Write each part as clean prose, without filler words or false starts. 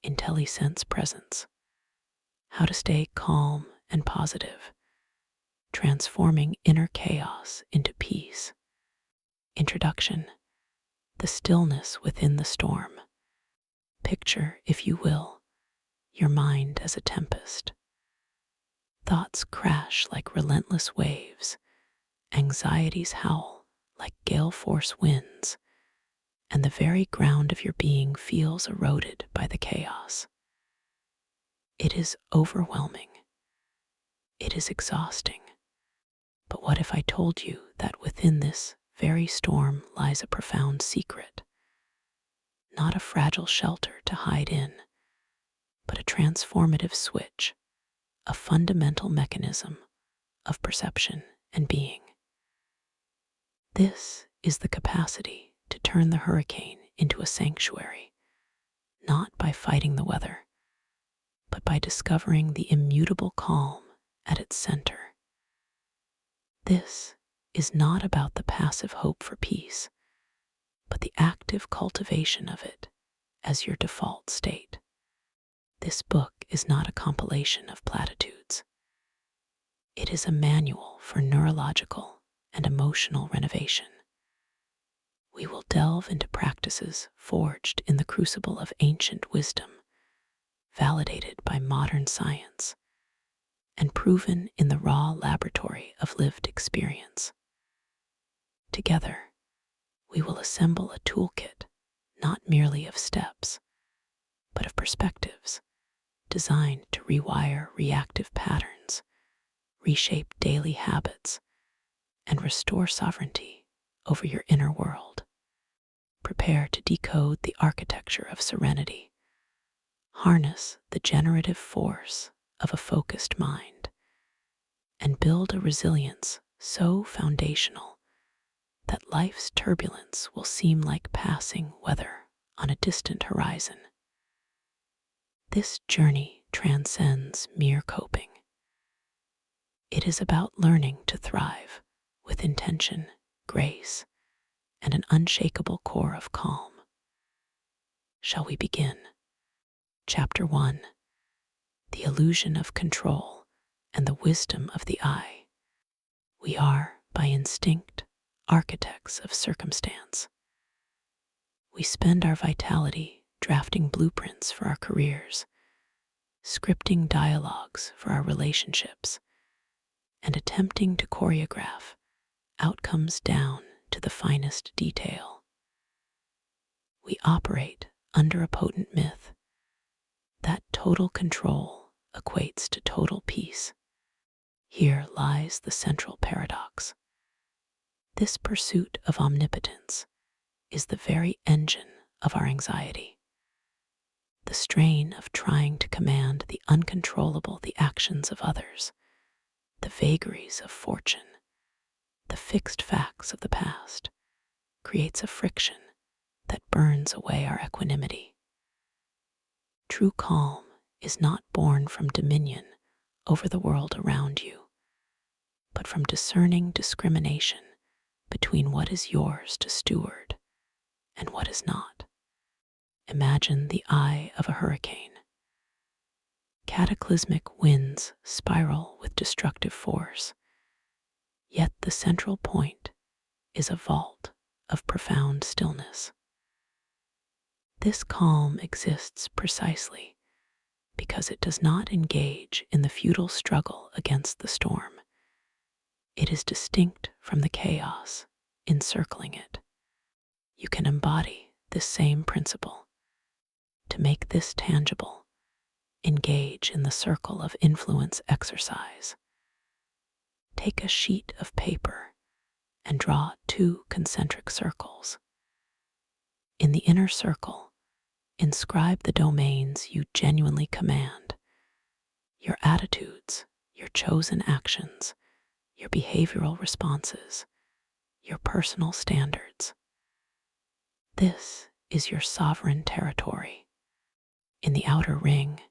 IntelliSense presence. How to stay calm and positive, transforming inner chaos into peace. Introduction. The stillness within the storm. Picture, if you will, your mind as a tempest. Thoughts crash like relentless waves, anxieties howl like gale-force winds, and the very ground of your being feels eroded by the chaos. It is overwhelming. It is exhausting. But what if I told you that within this very storm lies a profound secret? Not a fragile shelter to hide in, but a transformative switch, a fundamental mechanism of perception and being. This is the capacity to turn the hurricane into a sanctuary, not by fighting the weather, but by discovering the immutable calm at its center. This is not about the passive hope for peace, but the active cultivation of it as your default state. This book is not a compilation of platitudes. It is a manual for neurological and emotional renovation. We will delve into practices forged in the crucible of ancient wisdom, validated by modern science, and proven in the raw laboratory of lived experience. Together, we will assemble a toolkit not merely of steps, but of perspectives designed to rewire reactive patterns, reshape daily habits, and restore sovereignty over your inner world. Prepare to decode the architecture of serenity, harness the generative force of a focused mind, and build a resilience so foundational that life's turbulence will seem like passing weather on a distant horizon. This journey transcends mere coping. It is about learning to thrive with intention, grace, and an unshakable core of calm. Shall we begin? Chapter 1. The illusion of control and the wisdom of the I. We are, by instinct, architects of circumstance. We spend our vitality drafting blueprints for our careers, scripting dialogues for our relationships, and attempting to choreograph outcomes down to the finest detail. We operate under a potent myth that total control equates to total peace. Here lies the central paradox. This pursuit of omnipotence is the very engine of our anxiety. The strain of trying to command the uncontrollable, the actions of others, the vagaries of fortune, the fixed facts of the past, creates a friction that burns away our equanimity. True calm is not born from dominion over the world around you, but from discerning discrimination between what is yours to steward and what is not. Imagine the eye of a hurricane. Cataclysmic winds spiral with destructive force, yet the central point is a vault of profound stillness. This calm exists precisely because it does not engage in the futile struggle against the storm. It is distinct from the chaos encircling it. You can embody this same principle. To make this tangible, engage in the circle of influence exercise. Take a sheet of paper and draw 2 concentric circles. In the inner circle, inscribe the domains you genuinely command, your attitudes, your chosen actions, your behavioral responses, your personal standards. This is your sovereign territory. In the outer ring,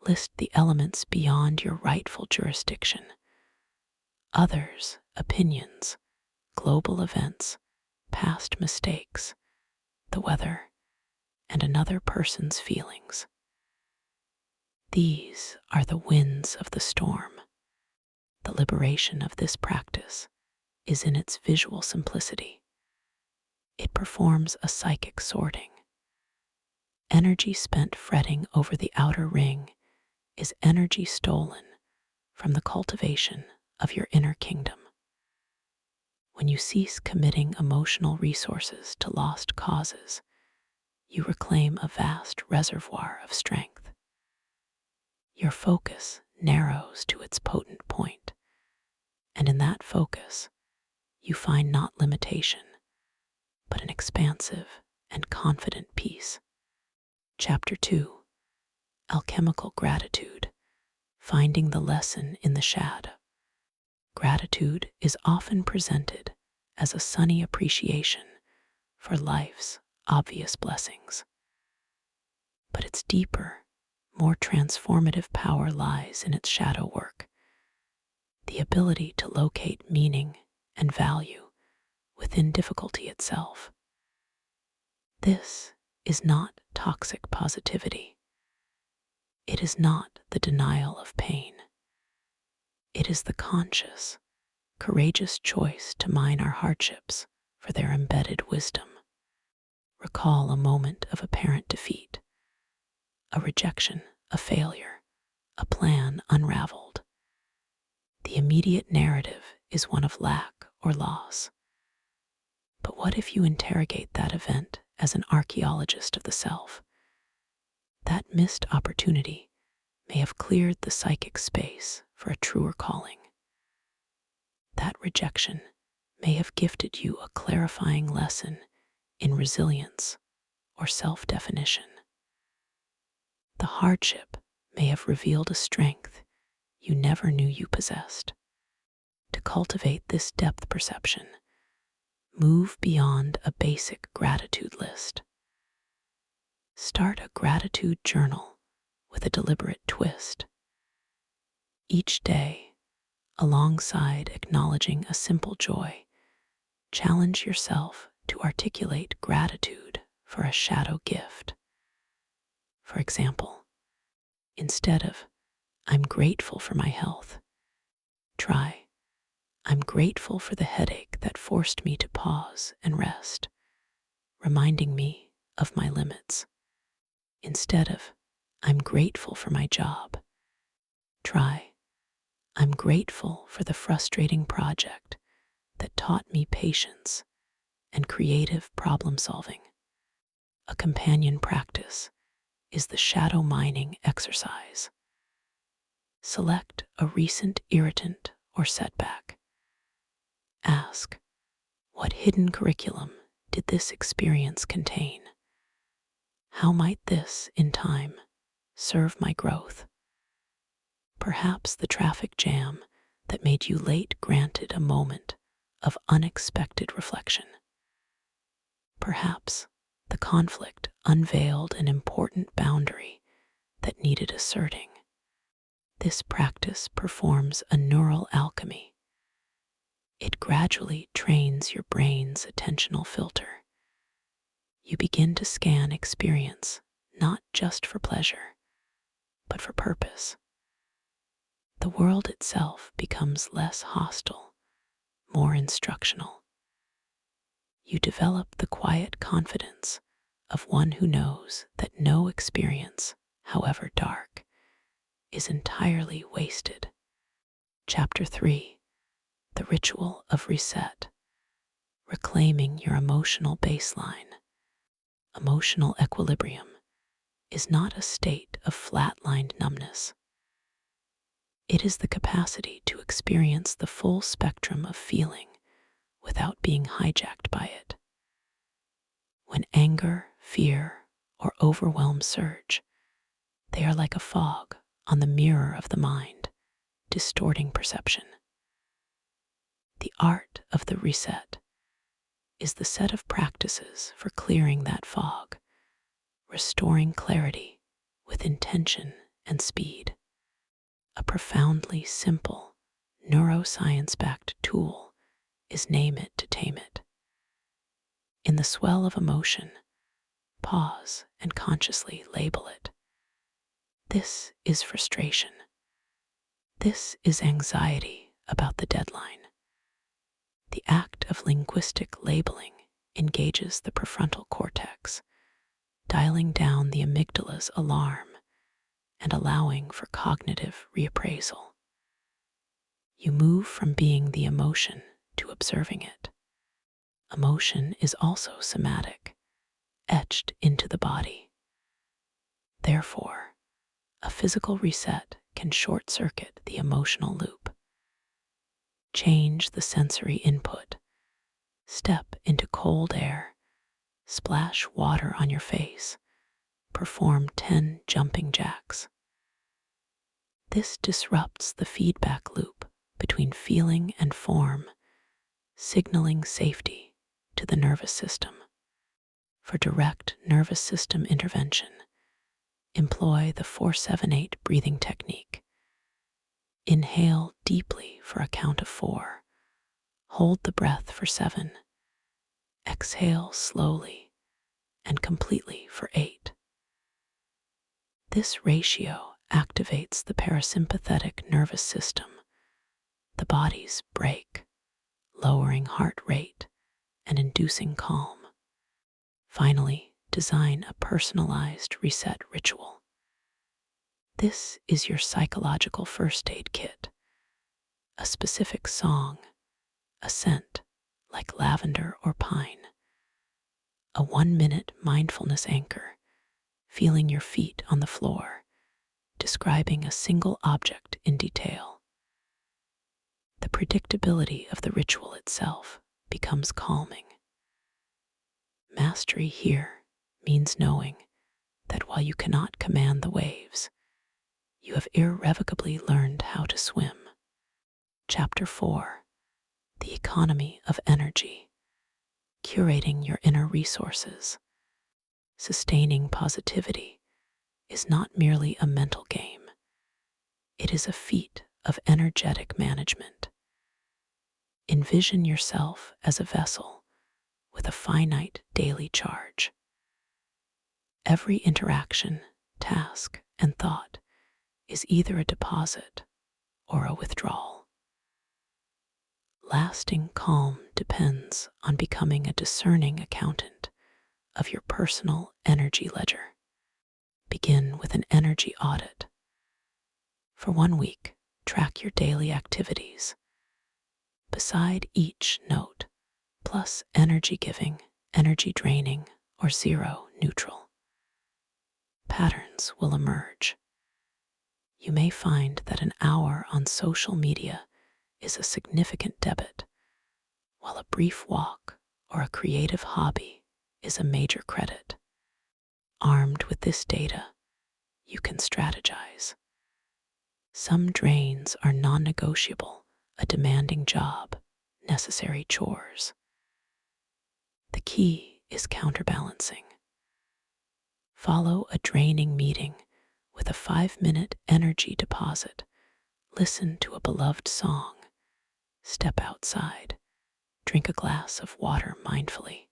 list the elements beyond your rightful jurisdiction. Others' opinions, global events, past mistakes, the weather, and another person's feelings. These are the winds of the storm. The liberation of this practice is in its visual simplicity. It performs a psychic sorting. Energy spent fretting over the outer ring is energy stolen from the cultivation of your inner kingdom. When you cease committing emotional resources to lost causes, you reclaim a vast reservoir of strength. Your focus narrows to its potent point, and in that focus, you find not limitation, but an expansive and confident peace. Chapter 2: Alchemical Gratitude, Finding the Lesson in the Shadow. Gratitude is often presented as a sunny appreciation for life's obvious blessings. But its deeper, more transformative power lies in its shadow work, the ability to locate meaning and value within difficulty itself. This is not toxic positivity. It is not the denial of pain. It is the conscious, courageous choice to mine our hardships for their embedded wisdom. Recall a moment of apparent defeat, a rejection, a failure, a plan unraveled. The immediate narrative is one of lack or loss. But what if you interrogate that event as an archaeologist of the self? That missed opportunity may have cleared the psychic space for a truer calling. That rejection may have gifted you a clarifying lesson in resilience or self-definition. The hardship may have revealed a strength you never knew you possessed. To cultivate this depth perception, move beyond a basic gratitude list. Start a gratitude journal with a deliberate twist. Each day, alongside acknowledging a simple joy, challenge yourself to articulate gratitude for a shadow gift. For example, instead of "I'm grateful for my health," try "I'm grateful for the headache that forced me to pause and rest, reminding me of my limits." Instead of "I'm grateful for my job," try "I'm grateful for the frustrating project that taught me patience and creative problem solving." A companion practice is the shadow mining exercise. Select a recent irritant or setback. Ask, what hidden curriculum did this experience contain? How might this, in time, serve my growth? Perhaps the traffic jam that made you late granted a moment of unexpected reflection. Perhaps the conflict unveiled an important boundary that needed asserting. This practice performs a neural alchemy. It gradually trains your brain's attentional filter. You begin to scan experience not just for pleasure, but for purpose. The world itself becomes less hostile, more instructional. You develop the quiet confidence of one who knows that no experience, however dark, is entirely wasted. Chapter 3: The Ritual of Reset, Reclaiming Your Emotional Baseline. Emotional equilibrium is not a state of flatlined numbness. It is the capacity to experience the full spectrum of feeling without being hijacked by it. When anger, fear, or overwhelm surge, they are like a fog on the mirror of the mind, distorting perception. The art of the reset is the set of practices for clearing that fog, restoring clarity with intention and speed. A profoundly simple, neuroscience-backed tool is Name It to Tame It. In the swell of emotion, pause and consciously label it. This is frustration. This is anxiety about the deadline. The act of linguistic labeling engages the prefrontal cortex, dialing down the amygdala's alarm and allowing for cognitive reappraisal. You move from being the emotion to observing it. Emotion is also somatic, etched into the body. Therefore, a physical reset can short-circuit the emotional loop. Change the sensory input. Step into cold air. Splash water on your face. Perform 10 jumping jacks. This disrupts the feedback loop between feeling and form, signaling safety to the nervous system. For direct nervous system intervention, employ the 4-7-8 breathing technique. Inhale deeply for a count of 4. Hold the breath for 7. Exhale slowly and completely for 8. This ratio activates the parasympathetic nervous system, the body's brake, lowering heart rate and inducing calm. Finally, design a personalized reset ritual. This is your psychological first aid kit. A specific song, a scent like lavender or pine, a 1-minute mindfulness anchor, feeling your feet on the floor, describing a single object in detail. The predictability of the ritual itself becomes calming. Mastery here means knowing that while you cannot command the waves, you have irrevocably learned how to swim. Chapter 4: The Economy of Energy. Curating your inner resources. Sustaining positivity is not merely a mental game. It is a feat of energetic management. Envision yourself as a vessel with a finite daily charge. Every interaction, task, and thought is either a deposit or a withdrawal. Lasting calm depends on becoming a discerning accountant of your personal energy ledger. Begin with an energy audit. For 1 week, track your daily activities. Beside each note, plus energy giving, energy draining, or 0 neutral. Patterns will emerge. You may find that an hour on social media is a significant debit, while a brief walk or a creative hobby is a major credit. Armed with this data, you can strategize. Some drains are non-negotiable, a demanding job, necessary chores. The key is counterbalancing. Follow a draining meeting with a 5-minute energy deposit. Listen to a beloved song. Step outside. Drink a glass of water mindfully.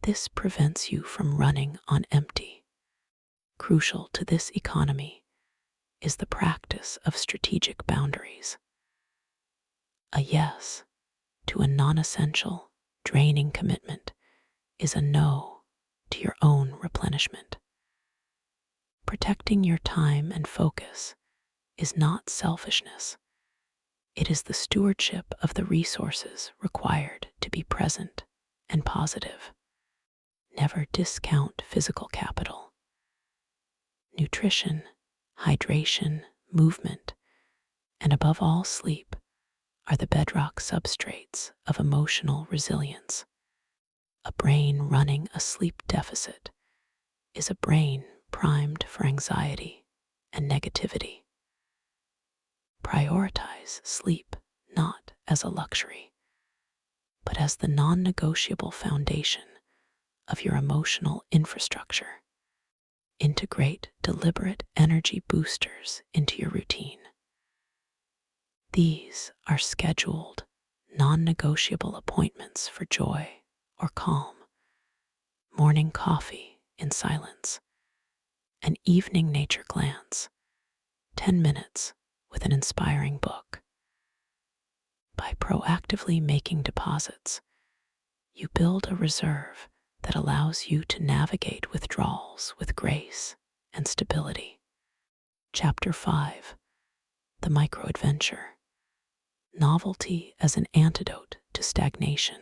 This prevents you from running on empty. Crucial to this economy is the practice of strategic boundaries. A yes to a non-essential, draining commitment is a no to your own replenishment. Protecting your time and focus is not selfishness. It is the stewardship of the resources required to be present and positive. Never discount physical capital. Nutrition, hydration, movement, and above all sleep are the bedrock substrates of emotional resilience. A brain running a sleep deficit is a brain primed for anxiety and negativity. Prioritize sleep not as a luxury, but as the non-negotiable foundation of your emotional infrastructure. Integrate deliberate energy boosters into your routine. These are scheduled, non-negotiable appointments for joy or calm. Morning coffee in silence. an evening nature glance, 10 minutes with an inspiring book. By proactively making deposits, you build a reserve that allows you to navigate withdrawals with grace and stability. Chapter 5: The Microadventure. Novelty as an antidote to stagnation.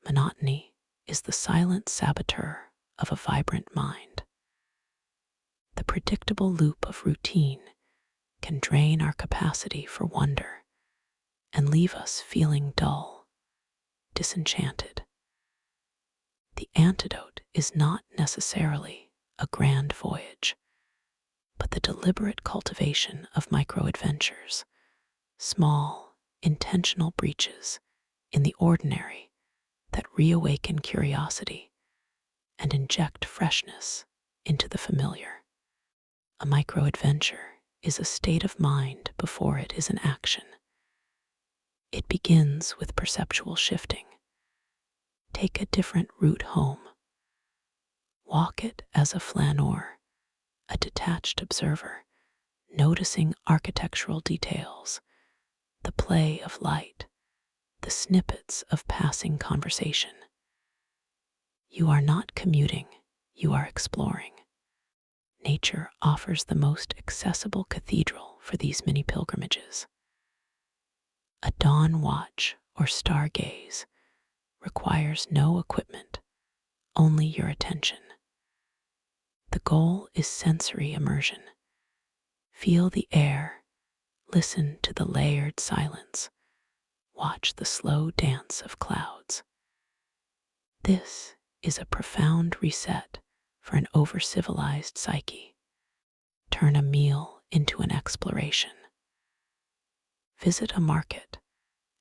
Monotony is the silent saboteur of a vibrant mind. The predictable loop of routine can drain our capacity for wonder and leave us feeling dull, disenchanted. The antidote is not necessarily a grand voyage, but the deliberate cultivation of microadventures, small, intentional breaches in the ordinary that reawaken curiosity and inject freshness into the familiar. A microadventure is a state of mind before it is an action. It begins with perceptual shifting. Take a different route home. Walk it as a flaneur, a detached observer, noticing architectural details, the play of light, the snippets of passing conversation. You are not commuting, you are exploring. Nature offers the most accessible cathedral for these mini pilgrimages. A dawn watch or stargaze requires no equipment, only your attention. The goal is sensory immersion. Feel the air, listen to the layered silence, watch the slow dance of clouds. This is a profound reset for an over-civilized psyche. Turn a meal into an exploration. Visit a market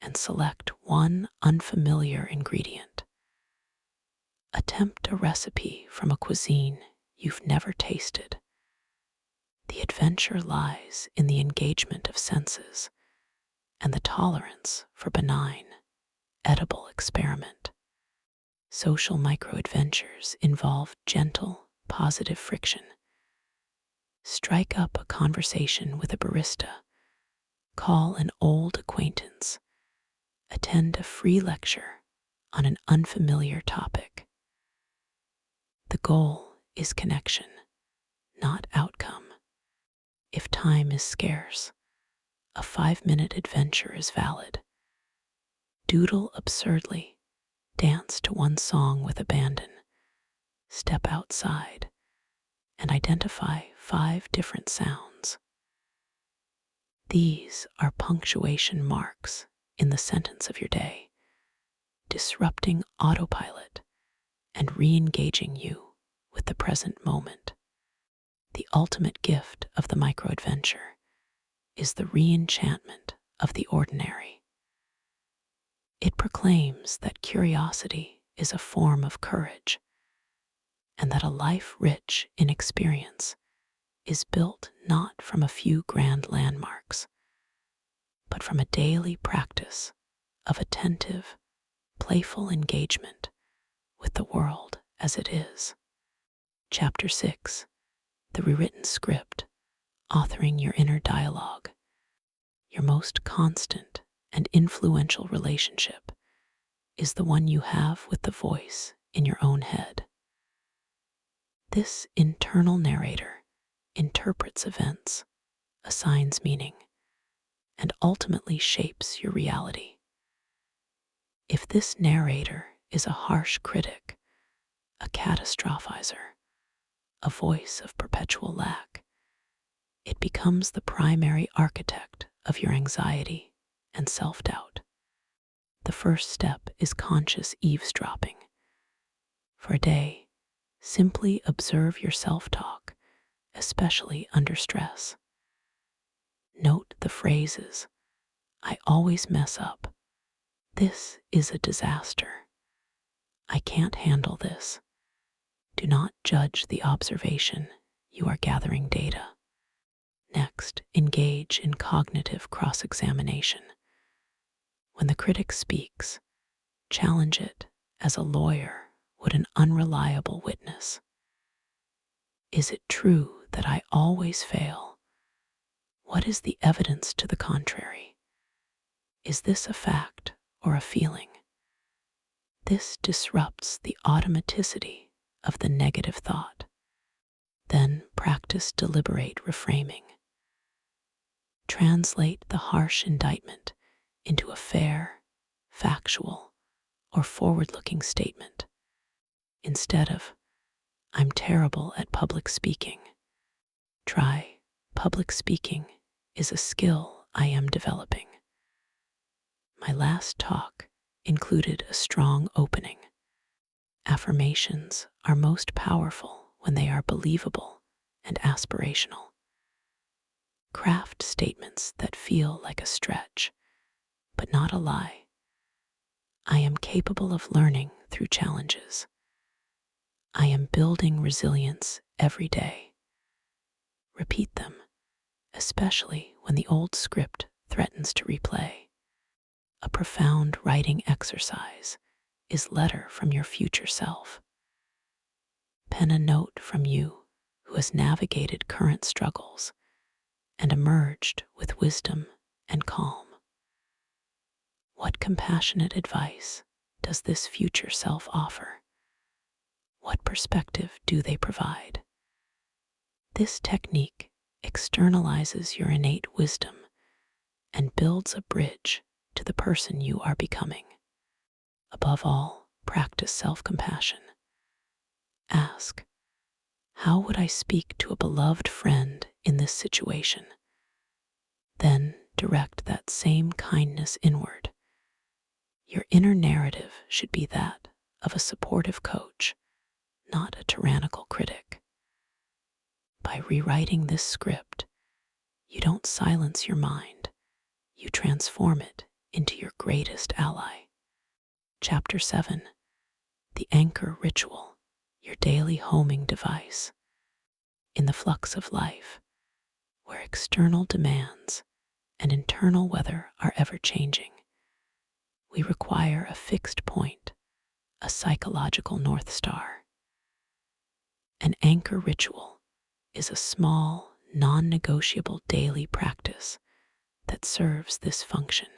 and select one unfamiliar ingredient. Attempt a recipe from a cuisine you've never tasted. The adventure lies in the engagement of senses and the tolerance for benign, edible experiment. Social microadventures involve gentle, positive friction. Strike up a conversation with a barista, call an old acquaintance, attend a free lecture on an unfamiliar topic. The goal is connection, not outcome. If time is scarce, a 5-minute adventure is valid. Doodle absurdly, dance to one song with abandon, step outside, and identify 5 different sounds. These are punctuation marks in the sentence of your day, disrupting autopilot and re-engaging you with the present moment. The ultimate gift of the microadventure is the re-enchantment of the ordinary. It proclaims that curiosity is a form of courage, and that a life rich in experience is built not from a few grand landmarks, but from a daily practice of attentive, playful engagement with the world as it is. Chapter 6: The Rewritten Script, Authoring Your Inner Dialogue. Your most constant and influential relationship is the one you have with the voice in your own head. This internal narrator interprets events, assigns meaning, and ultimately shapes your reality. If this narrator is a harsh critic, a catastrophizer, a voice of perpetual lack, it becomes the primary architect of your anxiety and self-doubt. The first step is conscious eavesdropping. For a day, simply observe your self-talk, especially under stress. Note the phrases, "I always mess up," "This is a disaster," "I can't handle this." Do not judge the observation, you are gathering data. Next, engage in cognitive cross-examination. When the critic speaks, challenge it as a lawyer would an unreliable witness. Is it true that I always fail? What is the evidence to the contrary? Is this a fact or a feeling? This disrupts the automaticity of the negative thought. Then practice deliberate reframing. Translate the harsh indictment into a fair, factual, or forward-looking statement. Instead of, "I'm terrible at public speaking," try, "Public speaking is a skill I am developing. My last talk included a strong opening." Affirmations are most powerful when they are believable and aspirational. Craft statements that feel like a stretch, but not a lie. I am capable of learning through challenges. I am building resilience every day. Repeat them, especially when the old script threatens to replay. A profound writing exercise is letter from your future self. Pen a note from you who has navigated current struggles and emerged with wisdom and calm. What compassionate advice does this future self offer? What perspective do they provide? This technique externalizes your innate wisdom and builds a bridge to the person you are becoming. Above all, practice self-compassion. Ask, how would I speak to a beloved friend in this situation? Then direct that same kindness inward. Your inner narrative should be that of a supportive coach, not a tyrannical critic. By rewriting this script, you don't silence your mind, you transform it into your greatest ally. Chapter 7: The Anchor Ritual, your daily homing device. In the flux of life, where external demands and internal weather are ever changing, we require a fixed point, a psychological North Star. An anchor ritual is a small, non-negotiable daily practice that serves this function.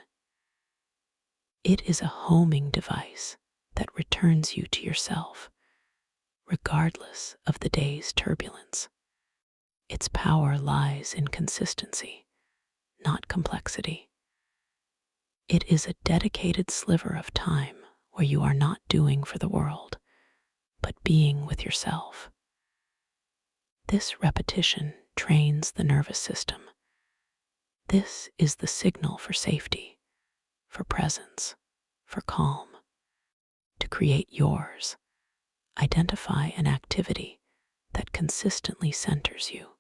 It is a homing device that returns you to yourself, regardless of the day's turbulence. Its power lies in consistency, not complexity. It is a dedicated sliver of time where you are not doing for the world, but being with yourself. This repetition trains the nervous system. This is the signal for safety, for presence, for calm. To create yours, identify an activity that consistently centers you.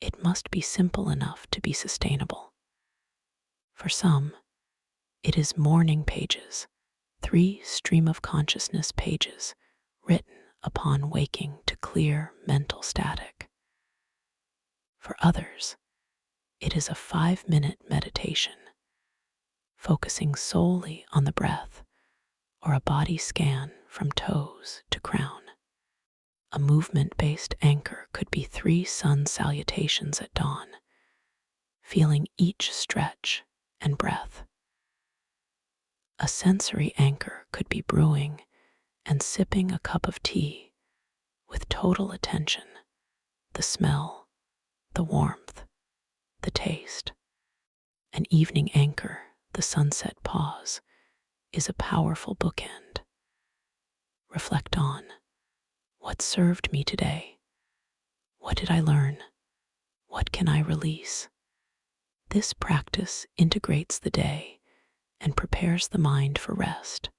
It must be simple enough to be sustainable. For some, it is morning pages, 3 stream of consciousness pages written upon waking to clear mental static. For others, it is a 5-minute meditation, focusing solely on the breath, or a body scan from toes to crown. A movement-based anchor could be 3 sun salutations at dawn, feeling each stretch and breath. A sensory anchor could be brewing and sipping a cup of tea with total attention, the smell, the warmth, the taste. An evening anchor, the sunset pause, is a powerful bookend. Reflect on, what served me today? What did I learn? What can I release? This practice integrates the day and prepares the mind for rest.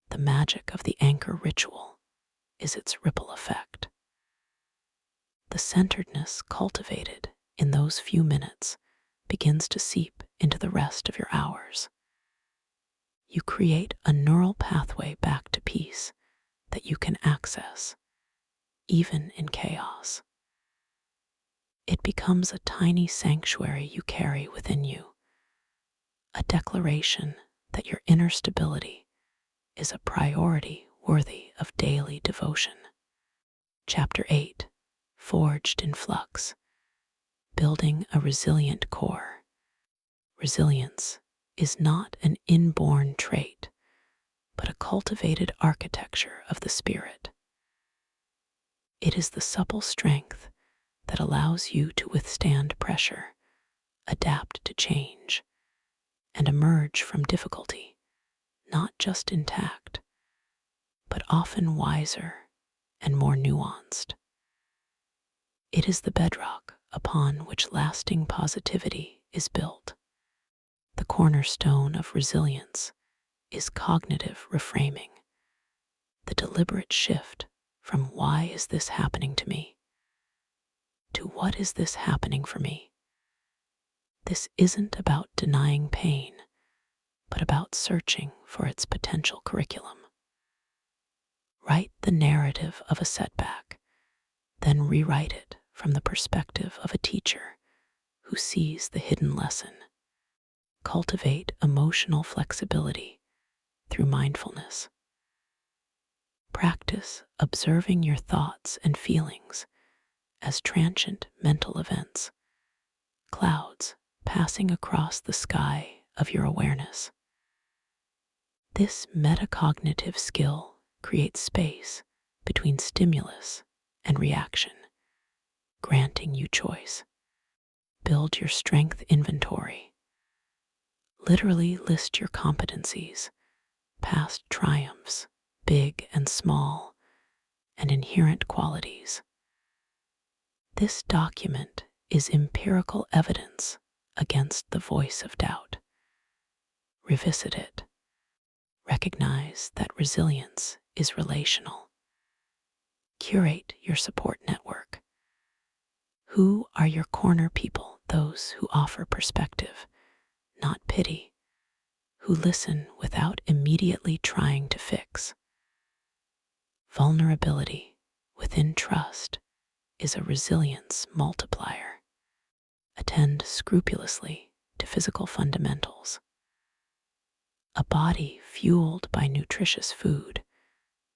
The magic of the anchor ritual is its ripple effect. The centeredness cultivated in those few minutes begins to seep into the rest of your hours. You create a neural pathway back to peace that you can access, even in chaos. It becomes a tiny sanctuary you carry within you, a declaration that your inner stability is a priority worthy of daily devotion. Chapter 8, Forged in Flux, Building a Resilient Core. Resilience is not an inborn trait, but a cultivated architecture of the spirit. It is the supple strength that allows you to withstand pressure, adapt to change, and emerge from difficulty, not just intact, but often wiser and more nuanced. It is the bedrock upon which lasting positivity is built. The cornerstone of resilience is cognitive reframing, the deliberate shift from "why is this happening to me?" to "what is this happening for me?" This isn't about denying pain, but about searching for its potential curriculum. Write the narrative of a setback, then rewrite it from the perspective of a teacher who sees the hidden lesson. Cultivate emotional flexibility through mindfulness. Practice observing your thoughts and feelings as transient mental events, clouds passing across the sky of your awareness. This metacognitive skill creates space between stimulus and reaction, granting you choice. Build your strength inventory. Literally list your competencies, past triumphs, big and small, and inherent qualities. This document is empirical evidence against the voice of doubt. Revisit it. Recognize that resilience is relational. Curate your support network. Who are your corner people? Those who offer perspective, not pity, who listen without immediately trying to fix. Vulnerability within trust is a resilience multiplier. Attend scrupulously to physical fundamentals. A body fueled by nutritious food,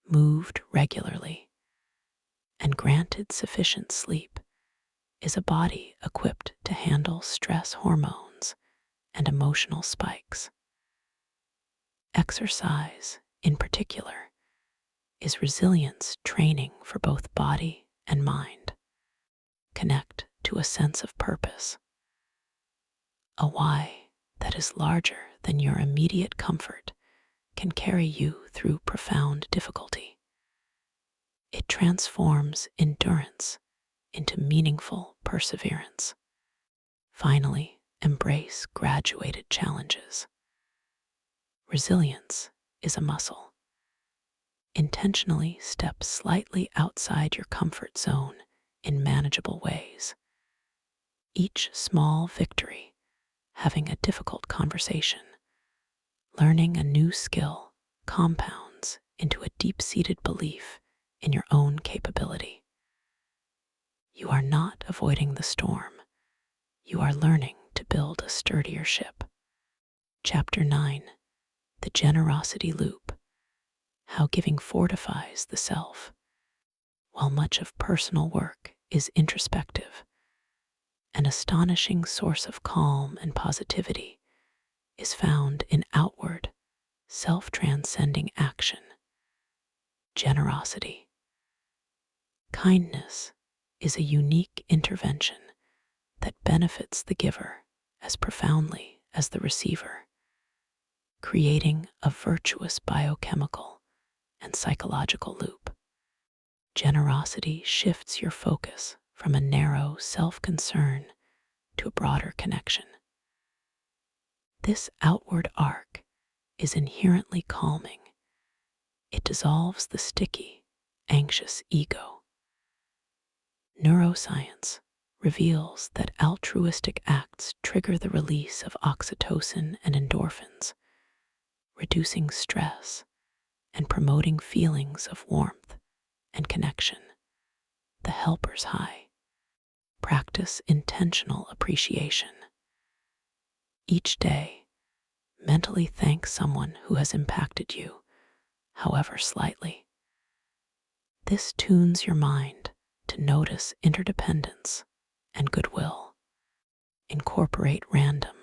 moved regularly, and granted sufficient sleep is a body equipped to handle stress hormones and emotional spikes. Exercise, in particular, is resilience training for both body and mind. Connect to a sense of purpose, a why that is larger than your immediate comfort can carry you through profound difficulty. It transforms endurance into meaningful perseverance. Finally, embrace graduated challenges. Resilience is a muscle. Intentionally step slightly outside your comfort zone in manageable ways. Each small victory, having a difficult conversation, learning a new skill, compounds into a deep-seated belief in your own capability. You are not avoiding the storm. You are learning to build a sturdier ship. Chapter 9, The Generosity Loop, How Giving Fortifies the Self. While much of personal work is introspective, an astonishing source of calm and positivity is found in outward, self-transcending action. Generosity. Kindness is a unique intervention that benefits the giver as profoundly as the receiver, creating a virtuous biochemical and psychological loop. Generosity shifts your focus from a narrow self-concern to a broader connection. This outward arc is inherently calming. It dissolves the sticky, anxious ego. Neuroscience reveals that altruistic acts trigger the release of oxytocin and endorphins, reducing stress and promoting feelings of warmth and connection. The helper's high. Practice intentional appreciation. Each day, mentally thank someone who has impacted you, however slightly. This tunes your mind to notice interdependence and goodwill. Incorporate random,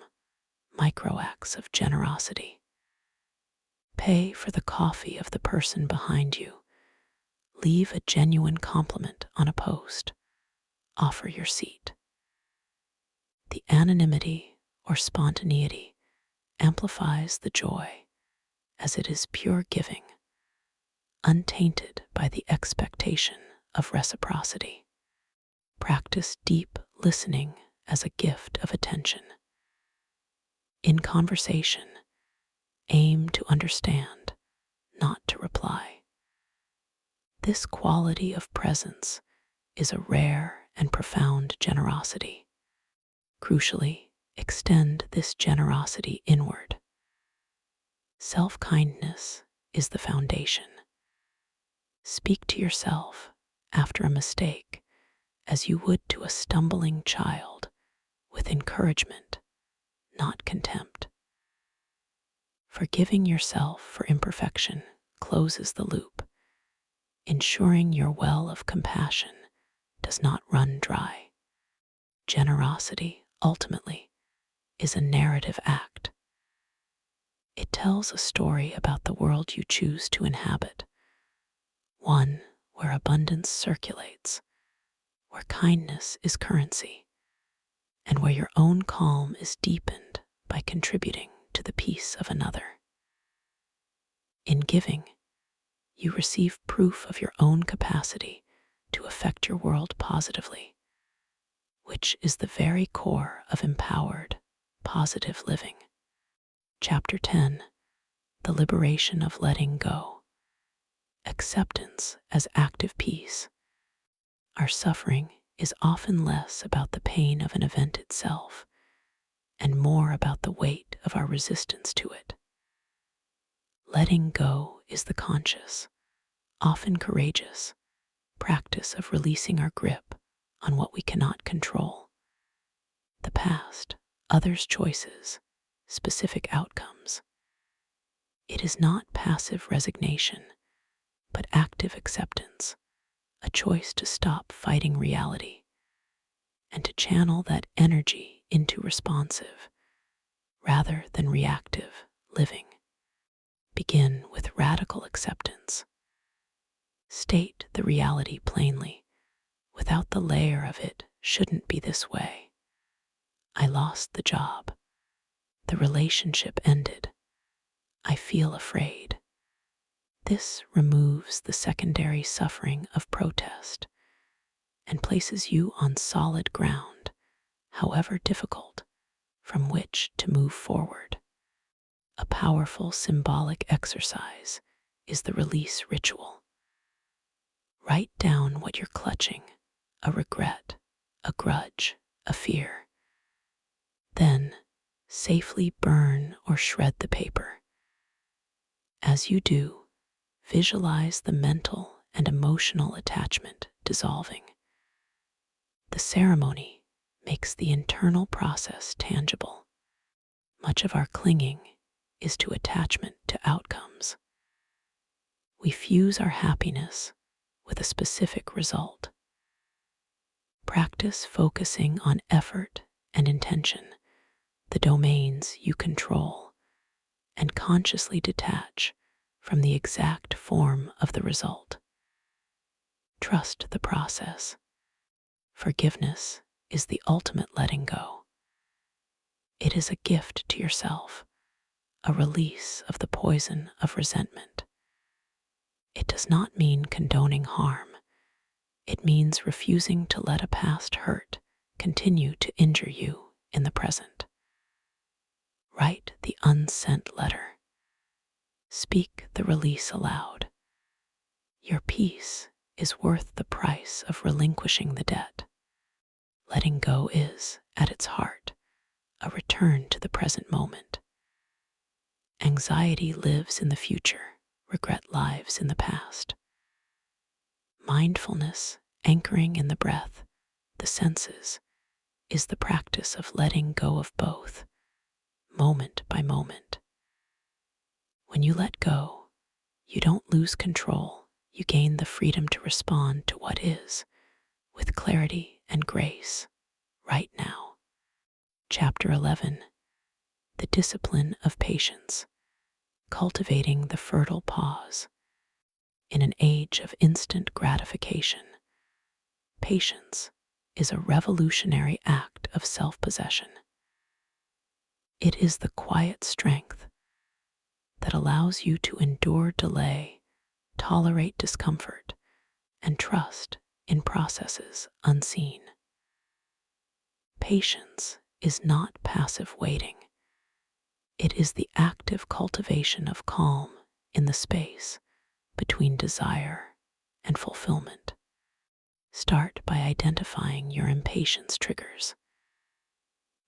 micro acts of generosity. Pay for the coffee of the person behind you. Leave a genuine compliment on a post. Offer your seat. The anonymity or spontaneity amplifies the joy, as it is pure giving, untainted by the expectation of reciprocity. Practice deep listening as a gift of attention. In conversation, aim to understand, not to reply. This quality of presence is a rare and profound generosity. Crucially, extend this generosity inward. Self-kindness is the foundation. Speak to yourself after a mistake as you would to a stumbling child, with encouragement, not contempt. Forgiving yourself for imperfection closes the loop, ensuring your well of compassion does not run dry. Generosity, ultimately, is a narrative act. It tells a story about the world you choose to inhabit, one where abundance circulates, where kindness is currency, and where your own calm is deepened by contributing to the peace of another. In giving, you receive proof of your own capacity to affect your world positively, which is the very core of empowered, positive living. Chapter 10: The Liberation of Letting Go. Acceptance as active peace. Our suffering is often less about the pain of an event itself and more about the weight of our resistance to it. Letting go is the conscious, often courageous, practice of releasing our grip on what we cannot control. The past, others' choices, specific outcomes. It is not passive resignation, but active acceptance, a choice to stop fighting reality and to channel that energy into responsive, rather than reactive, living. Begin with radical acceptance. State the reality plainly, without the layer of "it shouldn't be this way." I lost the job. The relationship ended. I feel afraid. This removes the secondary suffering of protest and places you on solid ground, however difficult, from which to move forward. A powerful symbolic exercise is the release ritual. Write down what you're clutching: a regret, a grudge, a fear. Then, safely burn or shred the paper. As you do, visualize the mental and emotional attachment dissolving. The ceremony makes the internal process tangible. Much of our clinging is to attachment to outcomes. We fuse our happiness with a specific result. Practice focusing on effort and intention, the domains you control, and consciously detach from the exact form of the result. Trust the process. Forgiveness is the ultimate letting go. It is a gift to yourself, a release of the poison of resentment. It does not mean condoning harm. It means refusing to let a past hurt continue to injure you in the present. Write the unsent letter. Speak the release aloud. Your peace is worth the price of relinquishing the debt. Letting go is, at its heart, a return to the present moment. Anxiety lives in the future, regret lives in the past. Mindfulness, anchoring in the breath, the senses, is the practice of letting go of both, moment by moment. When you let go, you don't lose control, you gain the freedom to respond to what is with clarity and grace right now. Chapter 11. The Discipline of Patience. Cultivating the Fertile Pause. In an age of instant gratification, patience is a revolutionary act of self-possession. It is the quiet strength that allows you to endure delay, tolerate discomfort, and trust in processes unseen. Patience is not passive waiting. It is the active cultivation of calm in the space between desire and fulfillment. Start by identifying your impatience triggers.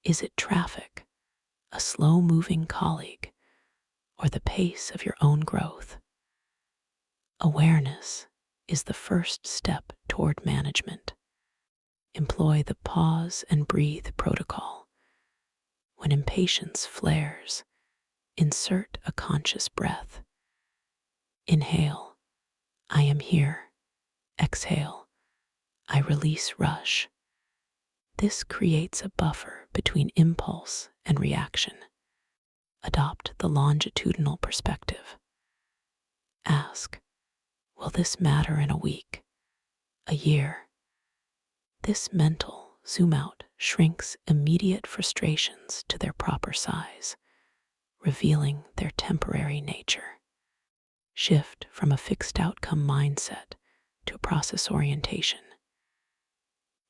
Is it traffic, a slow-moving colleague, or the pace of your own growth? Awareness is the first step toward management. Employ the pause and breathe protocol. When impatience flares, insert a conscious breath. Inhale, I am here. Exhale, I release rush. This creates a buffer between impulse and reaction. Adopt the longitudinal perspective. Ask, will this matter in a week, a year? This mental zoom out shrinks immediate frustrations to their proper size, revealing their temporary nature. Shift from a fixed outcome mindset to a process orientation.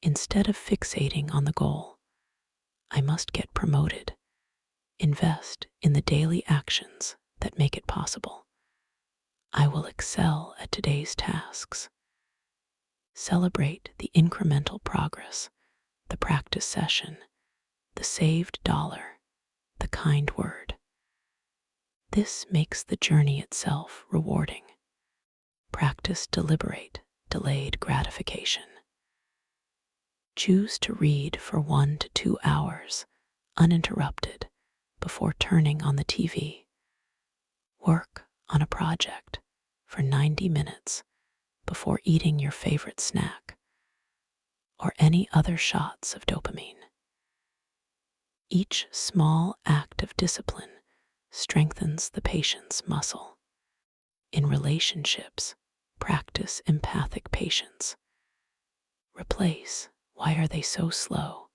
Instead of fixating on the goal, I must get promoted, invest in the daily actions that make it possible. I will excel at today's tasks. Celebrate the incremental progress, the practice session, the saved dollar, the kind word. This makes the journey itself rewarding. Practice deliberate, delayed gratification. Choose to read for 1 to 2 hours, uninterrupted, before turning on the TV. Work on a project for 90 minutes before eating your favorite snack or any other shots of dopamine. Each small act of discipline strengthens the patience muscle. In relationships, practice empathic patience. Replace "why are they so slow"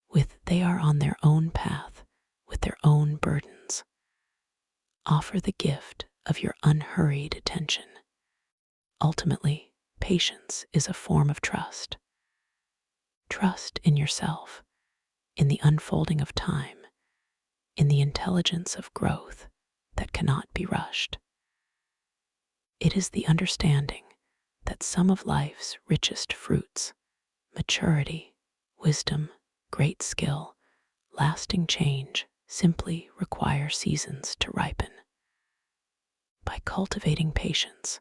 with "they are on their own path with their own burdens." Offer the gift of your unhurried attention. Ultimately, patience is a form of trust. Trust in yourself, in the unfolding of time, in the intelligence of growth that cannot be rushed. It is the understanding that some of life's richest fruits, maturity, wisdom, great skill, lasting change, simply require seasons to ripen. By cultivating patience,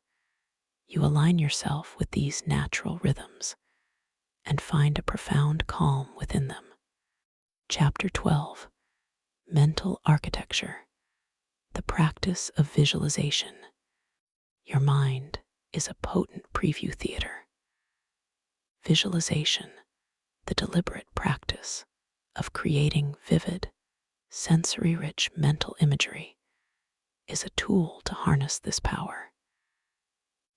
you align yourself with these natural rhythms and find a profound calm within them. Chapter 12. Mental Architecture. The Practice of Visualization. Your mind is a potent preview theater. Visualization, the deliberate practice of creating vivid, sensory-rich mental imagery, is a tool to harness this power.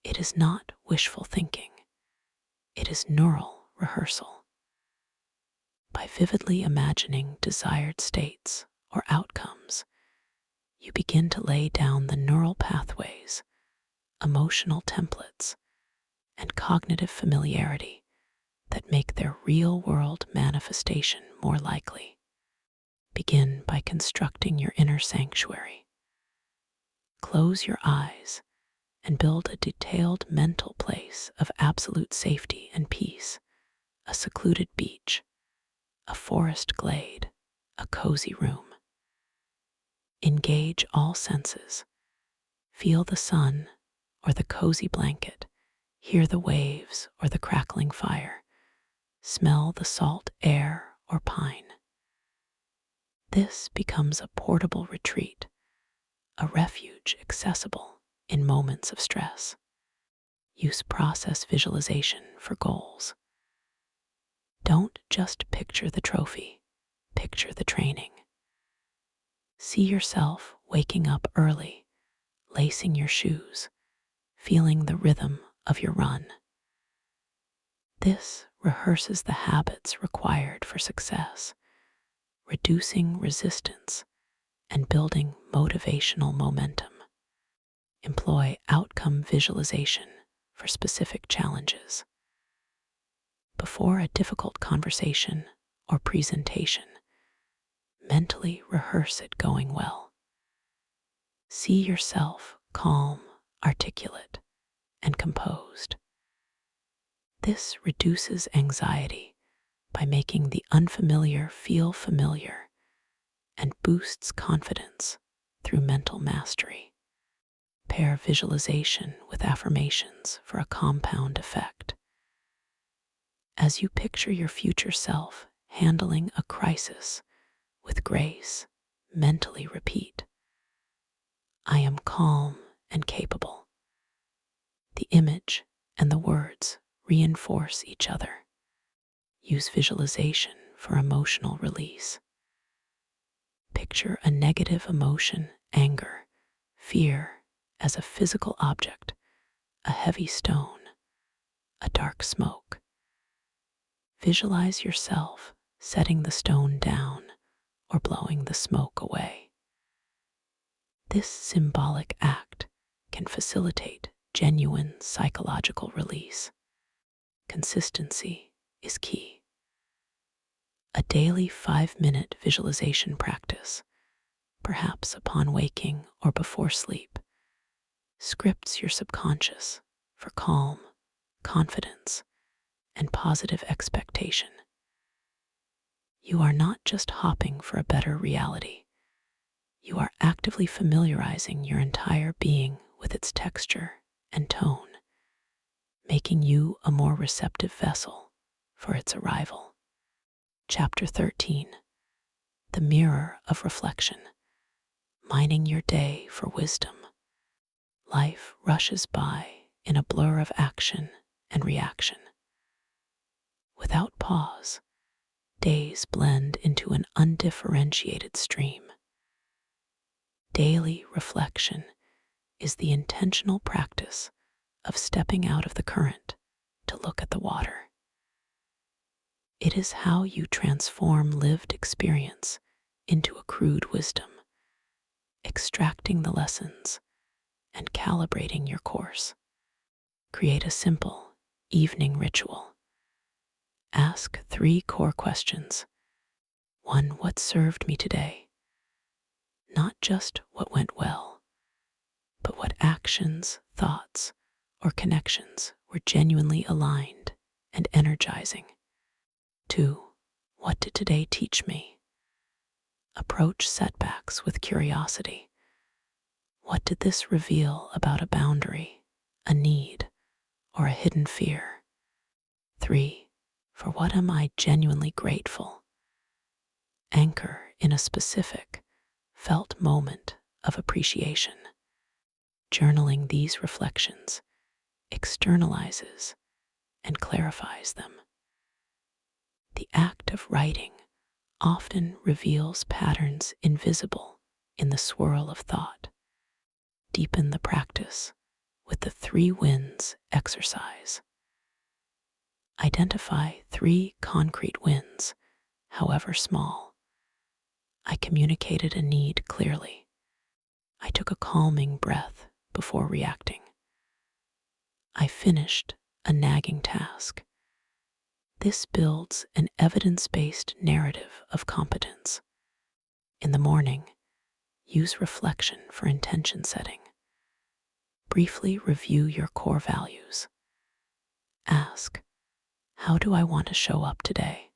It is not wishful thinking. It is neural rehearsal. By vividly imagining desired states or outcomes, you begin to lay down the neural pathways, emotional templates, and cognitive familiarity that make their real-world manifestation more likely. Begin by constructing your inner sanctuary. Close your eyes and build a detailed mental place of absolute safety and peace, a secluded beach, a forest glade, a cozy room. Engage all senses. Feel the sun or the cozy blanket, hear the waves or the crackling fire, smell the salt air or pine. This becomes a portable retreat, a refuge accessible in moments of stress. Use process visualization for goals. Don't just picture the trophy, picture the training. See yourself waking up early, lacing your shoes, feeling the rhythm of your run. This rehearses the habits required for success, reducing resistance and building motivational momentum. Employ outcome visualization for specific challenges. Before a difficult conversation or presentation, mentally rehearse it going well. See yourself calm, articulate, and composed. This reduces anxiety by making the unfamiliar feel familiar and boosts confidence through mental mastery. Pair visualization with affirmations for a compound effect. As you picture your future self handling a crisis with grace, mentally repeat, "I am calm and capable." The image and the words reinforce each other. Use visualization for emotional release. Picture a negative emotion, anger, fear, as a physical object, a heavy stone, a dark smoke. Visualize yourself setting the stone down or blowing the smoke away. This symbolic act can facilitate genuine psychological release. Consistency is key. A daily 5-minute visualization practice, perhaps upon waking or before sleep, scripts your subconscious for calm, confidence, and positive expectation. You are not just hopping for a better reality. You are actively familiarizing your entire being with its texture and tone, making you a more receptive vessel for its arrival. Chapter 13. The Mirror of Reflection. Mining your day for wisdom. Life rushes by in a blur of action and reaction. Without pause, days blend into an undifferentiated stream. Daily reflection is the intentional practice of stepping out of the current to look at the water. It is how you transform lived experience into accrued wisdom, extracting the lessons and calibrating your course. Create a simple evening ritual. Ask 3 core questions. 1. What served me today? Not just what went well, but what actions, thoughts, or connections were genuinely aligned and energizing. 2. What did today teach me? Approach setbacks with curiosity. What did this reveal about a boundary, a need, or a hidden fear? 3. For what am I genuinely grateful? Anchor in a specific, felt moment of appreciation. Journaling these reflections externalizes and clarifies them. The act of writing often reveals patterns invisible in the swirl of thought. Deepen the practice with the 3 wins exercise. Identify 3 concrete wins, however small. I communicated a need clearly. I took a calming breath before reacting. I finished a nagging task. This builds an evidence-based narrative of competence. In the morning, use reflection for intention setting. Briefly review your core values. Ask, how do I want to show up today?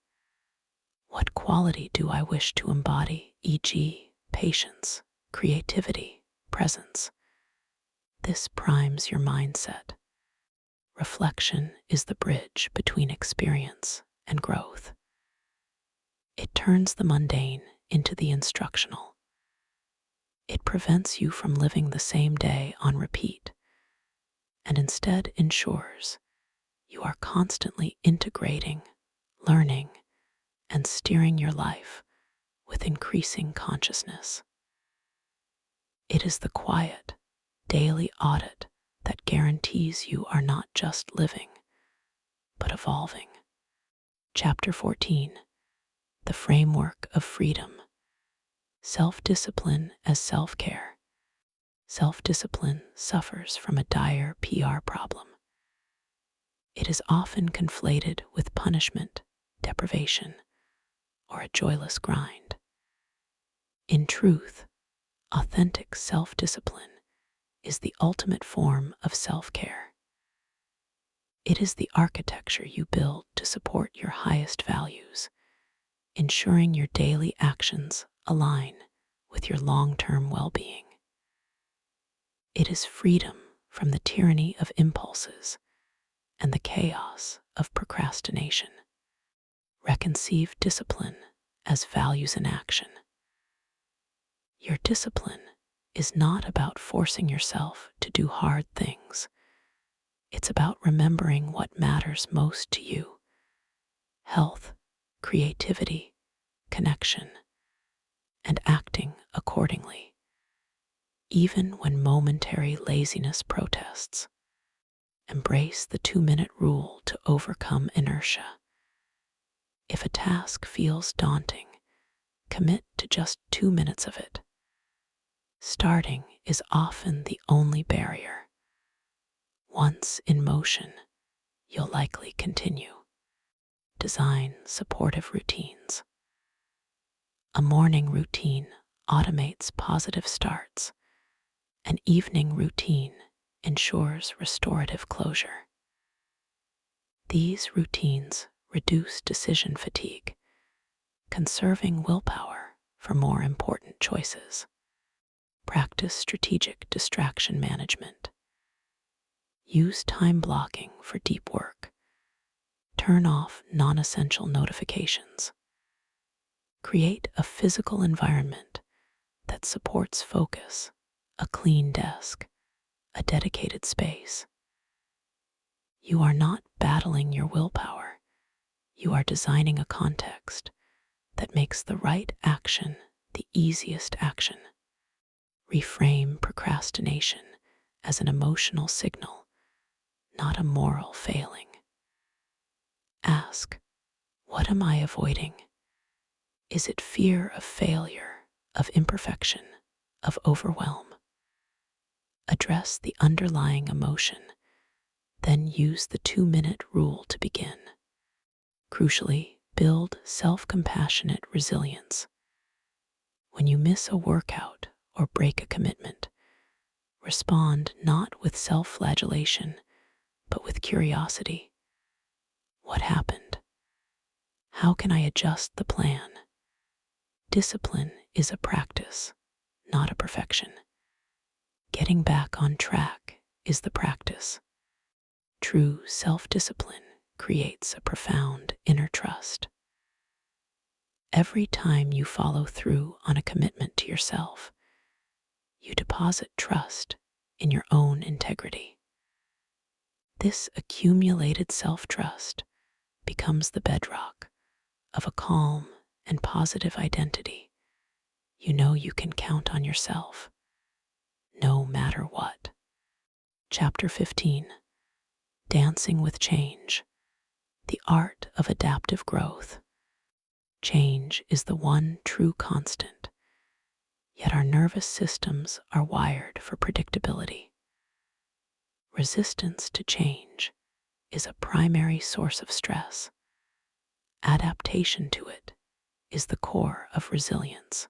What quality do I wish to embody, e.g., patience, creativity, presence? This primes your mindset. Reflection is the bridge between experience and growth. It turns the mundane into the instructional. It prevents you from living the same day on repeat and instead ensures you are constantly integrating, learning, and steering your life with increasing consciousness. It is the quiet, daily audit that guarantees you are not just living, but evolving. Chapter 14: The Framework of Freedom. Self-discipline as self-care. Self-discipline suffers from a dire PR problem. It is often conflated with punishment, deprivation, or a joyless grind. In truth, authentic self-discipline is the ultimate form of self-care. It is the architecture you build to support your highest values, ensuring your daily actions align with your long-term well-being. It is freedom from the tyranny of impulses and the chaos of procrastination. Reconceive discipline as values in action. Your discipline is not about forcing yourself to do hard things. It's about remembering what matters most to you: health, creativity, connection, and acting accordingly, even when momentary laziness protests. Embrace the 2-minute rule to overcome inertia. If a task feels daunting, commit to just 2 minutes of it. Starting is often the only barrier. Once in motion, you'll likely continue. Design supportive routines. A morning routine automates positive starts. An evening routine ensures restorative closure. These routines reduce decision fatigue, conserving willpower for more important choices. Practice strategic distraction management. Use time blocking for deep work. Turn off non-essential notifications. Create a physical environment that supports focus: a clean desk, a dedicated space. You are not battling your willpower. You are designing a context that makes the right action the easiest action. Reframe procrastination as an emotional signal, not a moral failing. Ask, what am I avoiding? Is it fear of failure, of imperfection, of overwhelm? Address the underlying emotion, then use the 2-minute rule to begin. Crucially, build self-compassionate resilience. When you miss a workout or break a commitment, respond not with self-flagellation, but with curiosity. What happened? How can I adjust the plan? Discipline is a practice, not a perfection. Getting back on track is the practice. True self-discipline creates a profound inner trust. Every time you follow through on a commitment to yourself, you deposit trust in your own integrity. This accumulated self-trust becomes the bedrock of a calm and positive identity. You know you can count on yourself, no matter what. Chapter 15: Dancing with Change. The Art of Adaptive Growth. Change is the one true constant, yet our nervous systems are wired for predictability. Resistance to change is a primary source of stress. Adaptation to it is the core of resilience.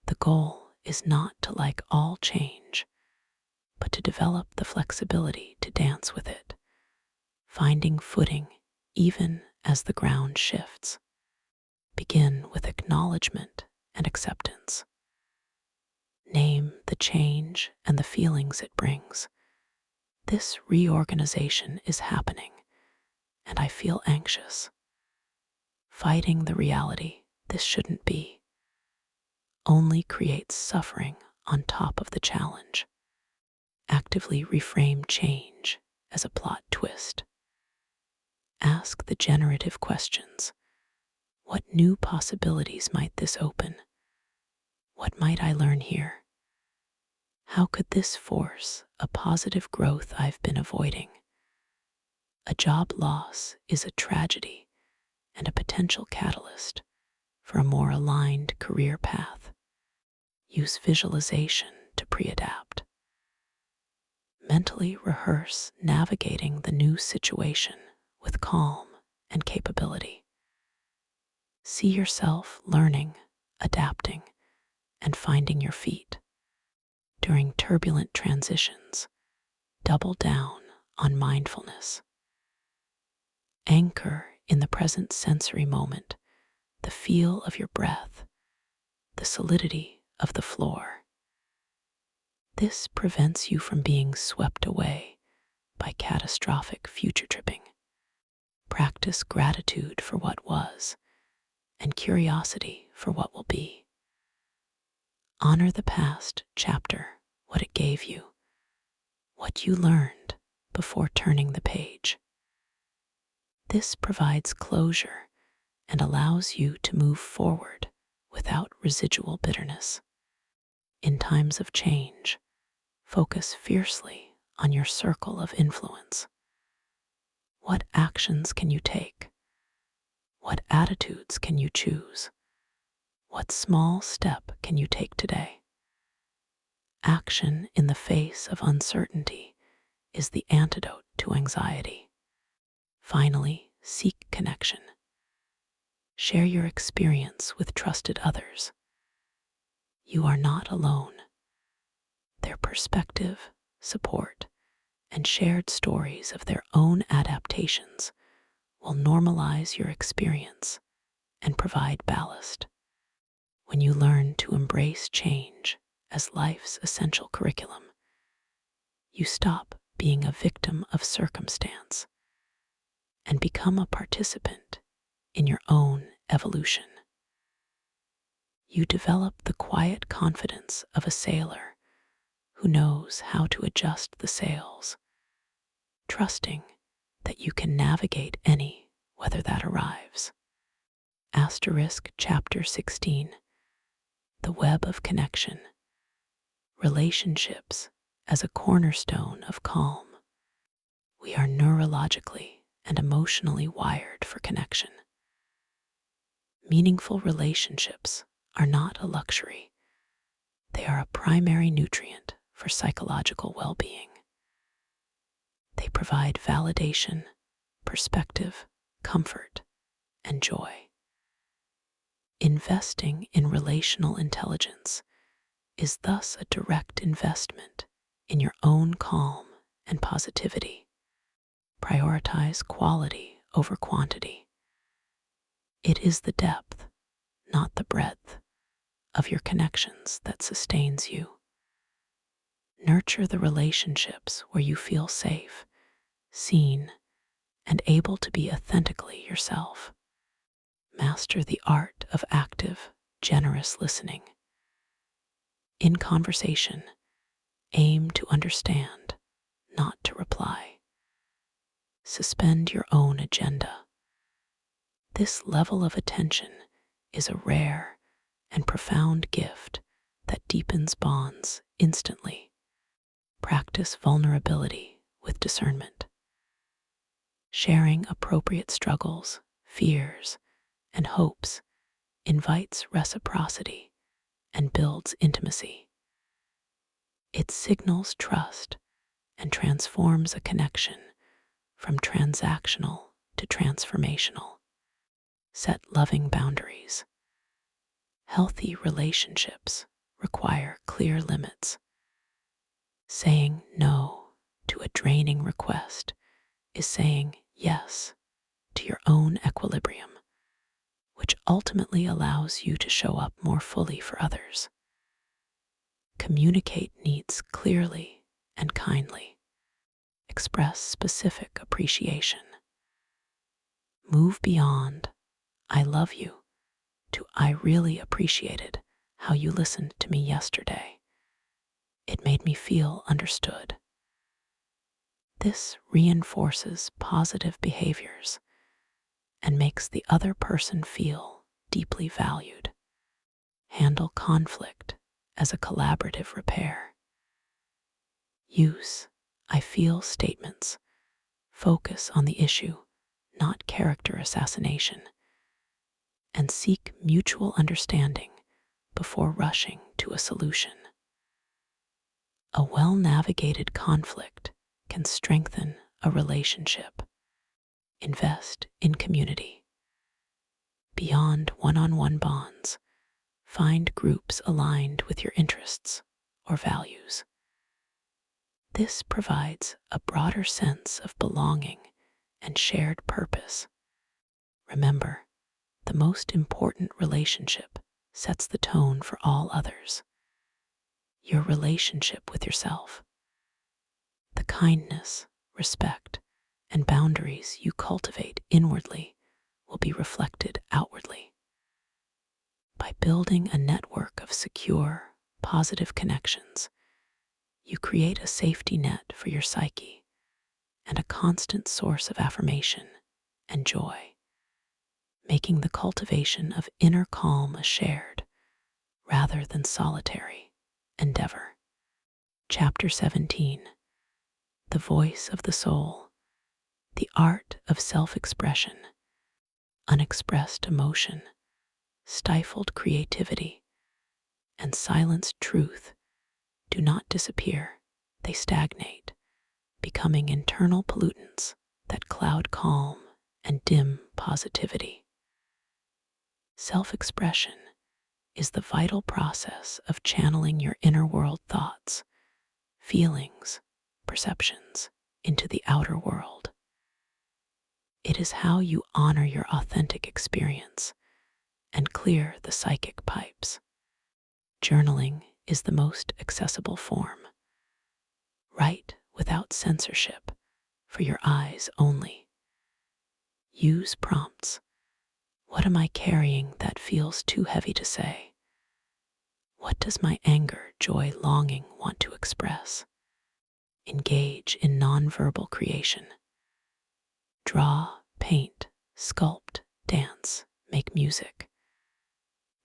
The goal is not to like all change, but to develop the flexibility to dance with it, finding footing even as the ground shifts. Begin with acknowledgement and acceptance. Name the change and the feelings it brings. This reorganization is happening, and I feel anxious. Fighting the reality this shouldn't be only creates suffering on top of the challenge. Actively reframe change as a plot twist. Ask the generative questions. What new possibilities might this open? What might I learn here? How could this force a positive growth I've been avoiding? A job loss is a tragedy and a potential catalyst for a more aligned career path. Use visualization to pre-adapt. Mentally rehearse navigating the new situation with calm and capability. See yourself learning, adapting, and finding your feet. During turbulent transitions, double down on mindfulness. Anchor in the present sensory moment, the feel of your breath, the solidity of the floor. This prevents you from being swept away by catastrophic future tripping. Practice gratitude for what was and curiosity for what will be. Honor the past chapter, what it gave you, what you learned before turning the page. This provides closure and allows you to move forward without residual bitterness. In times of change, focus fiercely on your circle of influence. What actions can you take? What attitudes can you choose? What small step can you take today? Action in the face of uncertainty is the antidote to anxiety. Finally, seek connection. Share your experience with trusted others. You are not alone. Their perspective, support, and shared stories of their own adaptations will normalize your experience and provide ballast. When you learn to embrace change as life's essential curriculum, you stop being a victim of circumstance and become a participant in your own evolution. You develop the quiet confidence of a sailor who knows how to adjust the sails, trusting that you can navigate any weather that arrives. Asterisk Chapter 16. The Web of Connection. Relationships as a cornerstone of calm. We are neurologically and emotionally wired for connection. Meaningful relationships are not a luxury. They are a primary nutrient for psychological well-being. They provide validation, perspective, comfort, and joy. Investing in relational intelligence is thus a direct investment in your own calm and positivity. Prioritize quality over quantity. It is the depth, not the breadth, of your connections that sustains you. Nurture the relationships where you feel safe, seen, and able to be authentically yourself. Master the art of active, generous listening. In conversation, aim to understand, not to reply. Suspend your own agenda. This level of attention is a rare and profound gift that deepens bonds instantly. Practice vulnerability with discernment. Sharing appropriate struggles, fears, and hopes invites reciprocity and builds intimacy. It signals trust and transforms a connection from transactional to transformational. Set loving boundaries. Healthy relationships require clear limits. Saying no to a draining request is saying yes to your own equilibrium, which ultimately allows you to show up more fully for others. Communicate needs clearly and kindly. Express specific appreciation. Move beyond "I love you" to "I really appreciated how you listened to me yesterday." It made me feel understood. This reinforces positive behaviors and makes the other person feel deeply valued. Handle conflict as a collaborative repair. Use "I feel" statements. Focus on the issue, not character assassination, and seek mutual understanding before rushing to a solution. A well-navigated conflict can strengthen a relationship. Invest in community. Beyond one-on-one bonds, find groups aligned with your interests or values. This provides a broader sense of belonging and shared purpose. Remember, the most important relationship sets the tone for all others. Your relationship with yourself. The kindness, respect, and boundaries you cultivate inwardly will be reflected outwardly. By building a network of secure, positive connections, you create a safety net for your psyche and a constant source of affirmation and joy, making the cultivation of inner calm a shared, rather than solitary, endeavor. Chapter 17. The Voice of the Soul. The Art of Self-Expression. Unexpressed emotion, stifled creativity, and silenced truth do not disappear, they stagnate, becoming internal pollutants that cloud calm and dim positivity. Self-expression is the vital process of channeling your inner world thoughts, feelings, perceptions into the outer world. It is how you honor your authentic experience and clear the psychic pipes. Journaling is the most accessible form. Write without censorship, for your eyes only. Use prompts. What am I carrying that feels too heavy to say? What does my anger, joy, longing want to express? Engage in nonverbal creation. Draw, paint, sculpt, dance, make music.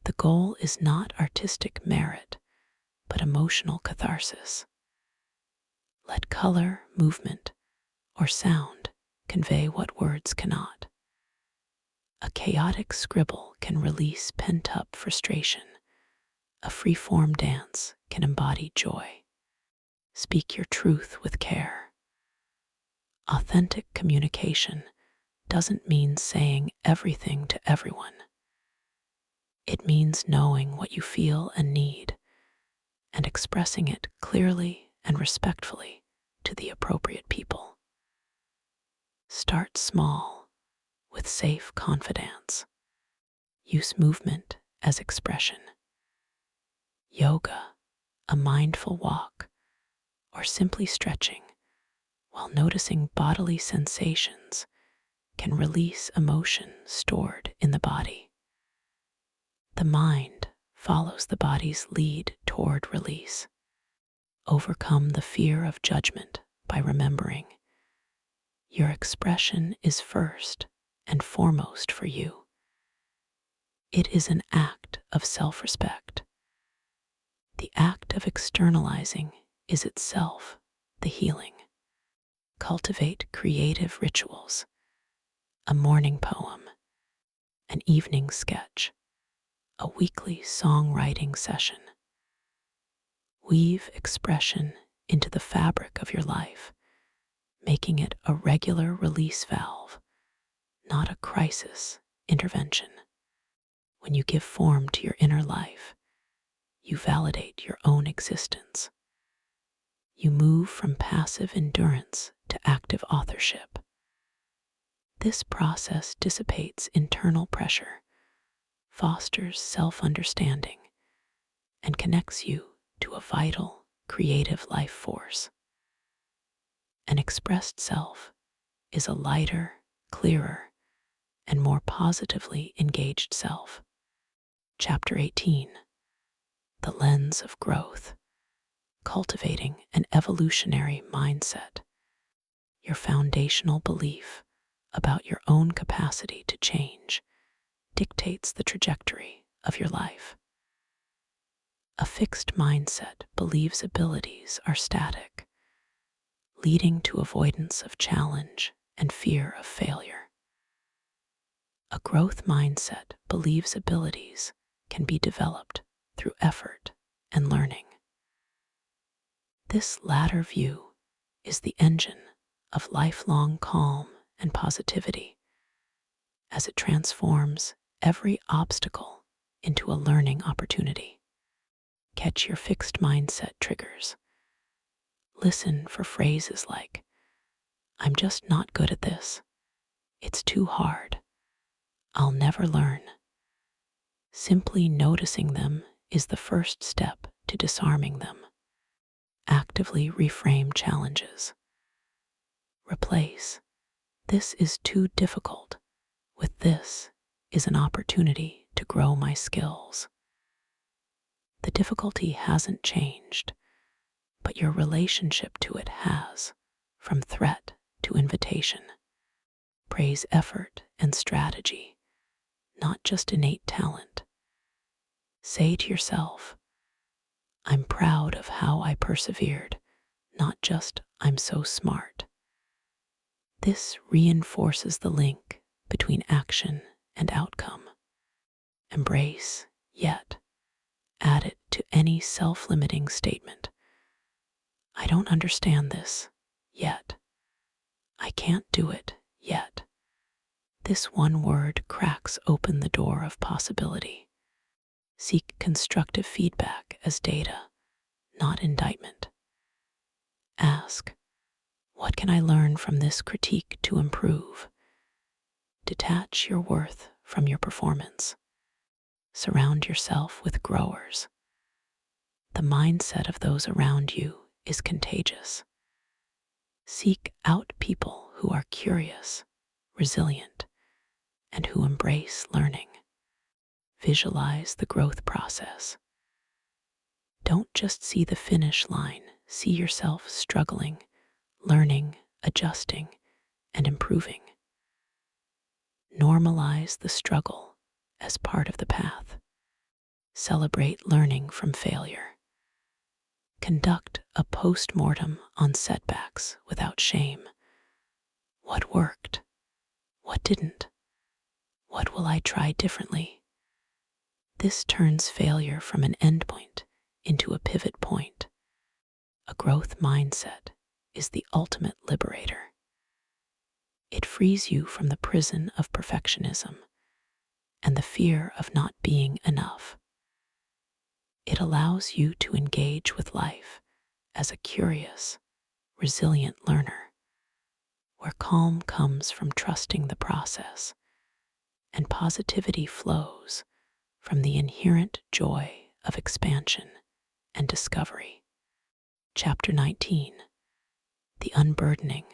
The goal is not artistic merit, but emotional catharsis. Let color, movement, or sound convey what words cannot. A chaotic scribble can release pent-up frustration. A free-form dance can embody joy. Speak your truth with care. Authentic communication doesn't mean saying everything to everyone. It means knowing what you feel and need and expressing it clearly and respectfully to the appropriate people. Start small with safe confidence. Use movement as expression. Yoga, a mindful walk, or simply stretching while noticing bodily sensations can release emotion stored in the body. The mind follows the body's lead toward release. Overcome the fear of judgment by remembering your expression is first and foremost for you. It is an act of self-respect. The act of externalizing is itself the healing. Cultivate creative rituals, a morning poem, an evening sketch, a weekly songwriting session. Weave expression into the fabric of your life, making it a regular release valve, not a crisis intervention. When you give form to your inner life, you validate your own existence. You move from passive endurance to active authorship. This process dissipates internal pressure, fosters self-understanding, and connects you to a vital, creative life force. An expressed self is a lighter, clearer, and more positively engaged self. Chapter 18. The Lens of Growth. cultivating an evolutionary mindset. Your foundational belief about your own capacity to change dictates the trajectory of your life. A fixed mindset believes abilities are static, leading to avoidance of challenge and fear of failure. A growth mindset believes abilities can be developed through effort and learning. This latter view is the engine of lifelong calm and positivity, as it transforms every obstacle into a learning opportunity. Catch your fixed mindset triggers. Listen for phrases like, "I'm just not good at this," "It's too hard," "I'll never learn." Simply noticing them is the first step to disarming them. Actively reframe challenges. Replace, "This is too difficult," with, "This is an opportunity to grow my skills." The difficulty hasn't changed, but your relationship to it has, from threat to invitation. Praise effort and strategy, not just innate talent. Say to yourself, "I'm proud of how I persevered," not just, "I'm so smart." This reinforces the link between action and outcome. Embrace, yet add it to any self-limiting statement. "I don't understand this yet." "I can't do it yet." This one word cracks open the door of possibility. Seek constructive feedback as data, not indictment. Ask, "What can I learn from this critique to improve?" Detach your worth from your performance. Surround yourself with growers. The mindset of those around you is contagious. Seek out people who are curious, resilient, and who embrace learning. Visualize the growth process. Don't just see the finish line, see yourself struggling, learning, adjusting, and improving. Normalize the struggle as part of the path. Celebrate learning from failure. Conduct a post-mortem on setbacks without shame. What worked? What didn't? What will I try differently? This turns failure from an endpoint into a pivot point. A growth mindset is the ultimate liberator. It frees you from the prison of perfectionism and the fear of not being enough. It allows you to engage with life as a curious, resilient learner, where calm comes from trusting the process and positivity flows from the inherent joy of expansion and discovery. Chapter 19, The Unburdening,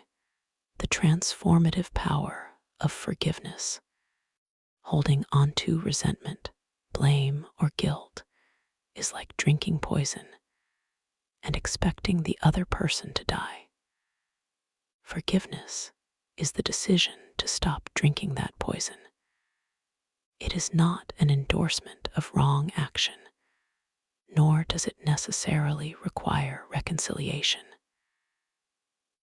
the Transformative Power of Forgiveness. Holding onto resentment, blame, or guilt is like drinking poison and expecting the other person to die. Forgiveness is the decision to stop drinking that poison. It is not an endorsement of wrong action, nor does it necessarily require reconciliation.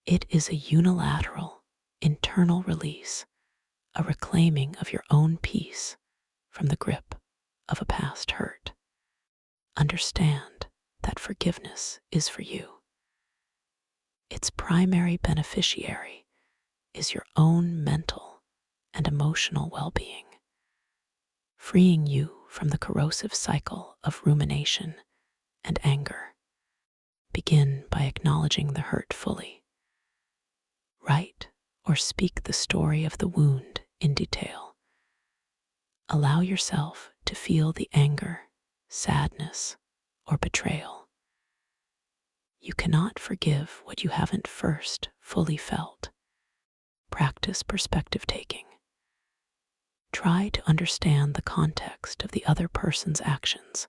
It is a unilateral, internal release, a reclaiming of your own peace from the grip of a past hurt. Understand that forgiveness is for you. Its primary beneficiary is your own mental and emotional well-being, freeing you from the corrosive cycle of rumination and anger. Begin by acknowledging the hurt fully. Write or speak the story of the wound in detail. Allow yourself to feel the anger, sadness, or betrayal. You cannot forgive what you haven't first fully felt. Practice perspective taking. Try to understand the context of the other person's actions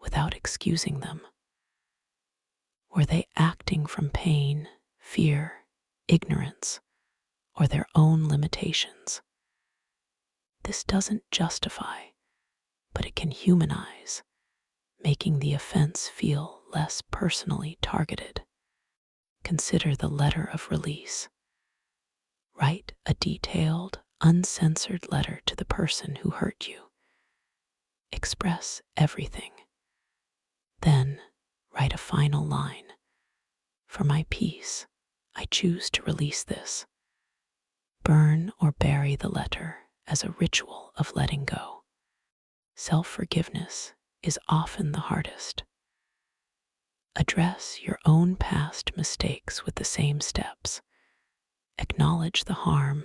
without excusing them. Were they acting from pain, fear, ignorance, or their own limitations? This doesn't justify, but it can humanize, making the offense feel less personally targeted. Consider the letter of release. Write a detailed, uncensored letter to the person who hurt you. Express everything. Then write a final line. For my peace, I choose to release this. Burn or bury the letter as a ritual of letting go. Self-forgiveness is often the hardest. Address your own past mistakes with the same steps. Acknowledge the harm,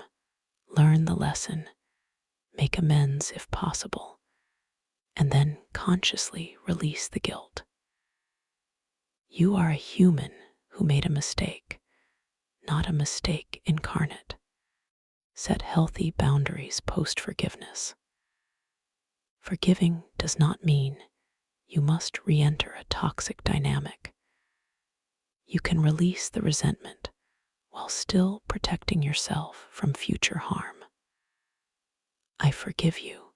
learn the lesson, make amends if possible, and then consciously release the guilt. You are a human who made a mistake, not a mistake incarnate. Set healthy boundaries post-forgiveness. Forgiving does not mean you must re-enter a toxic dynamic. You can release the resentment while still protecting yourself from future harm. I forgive you,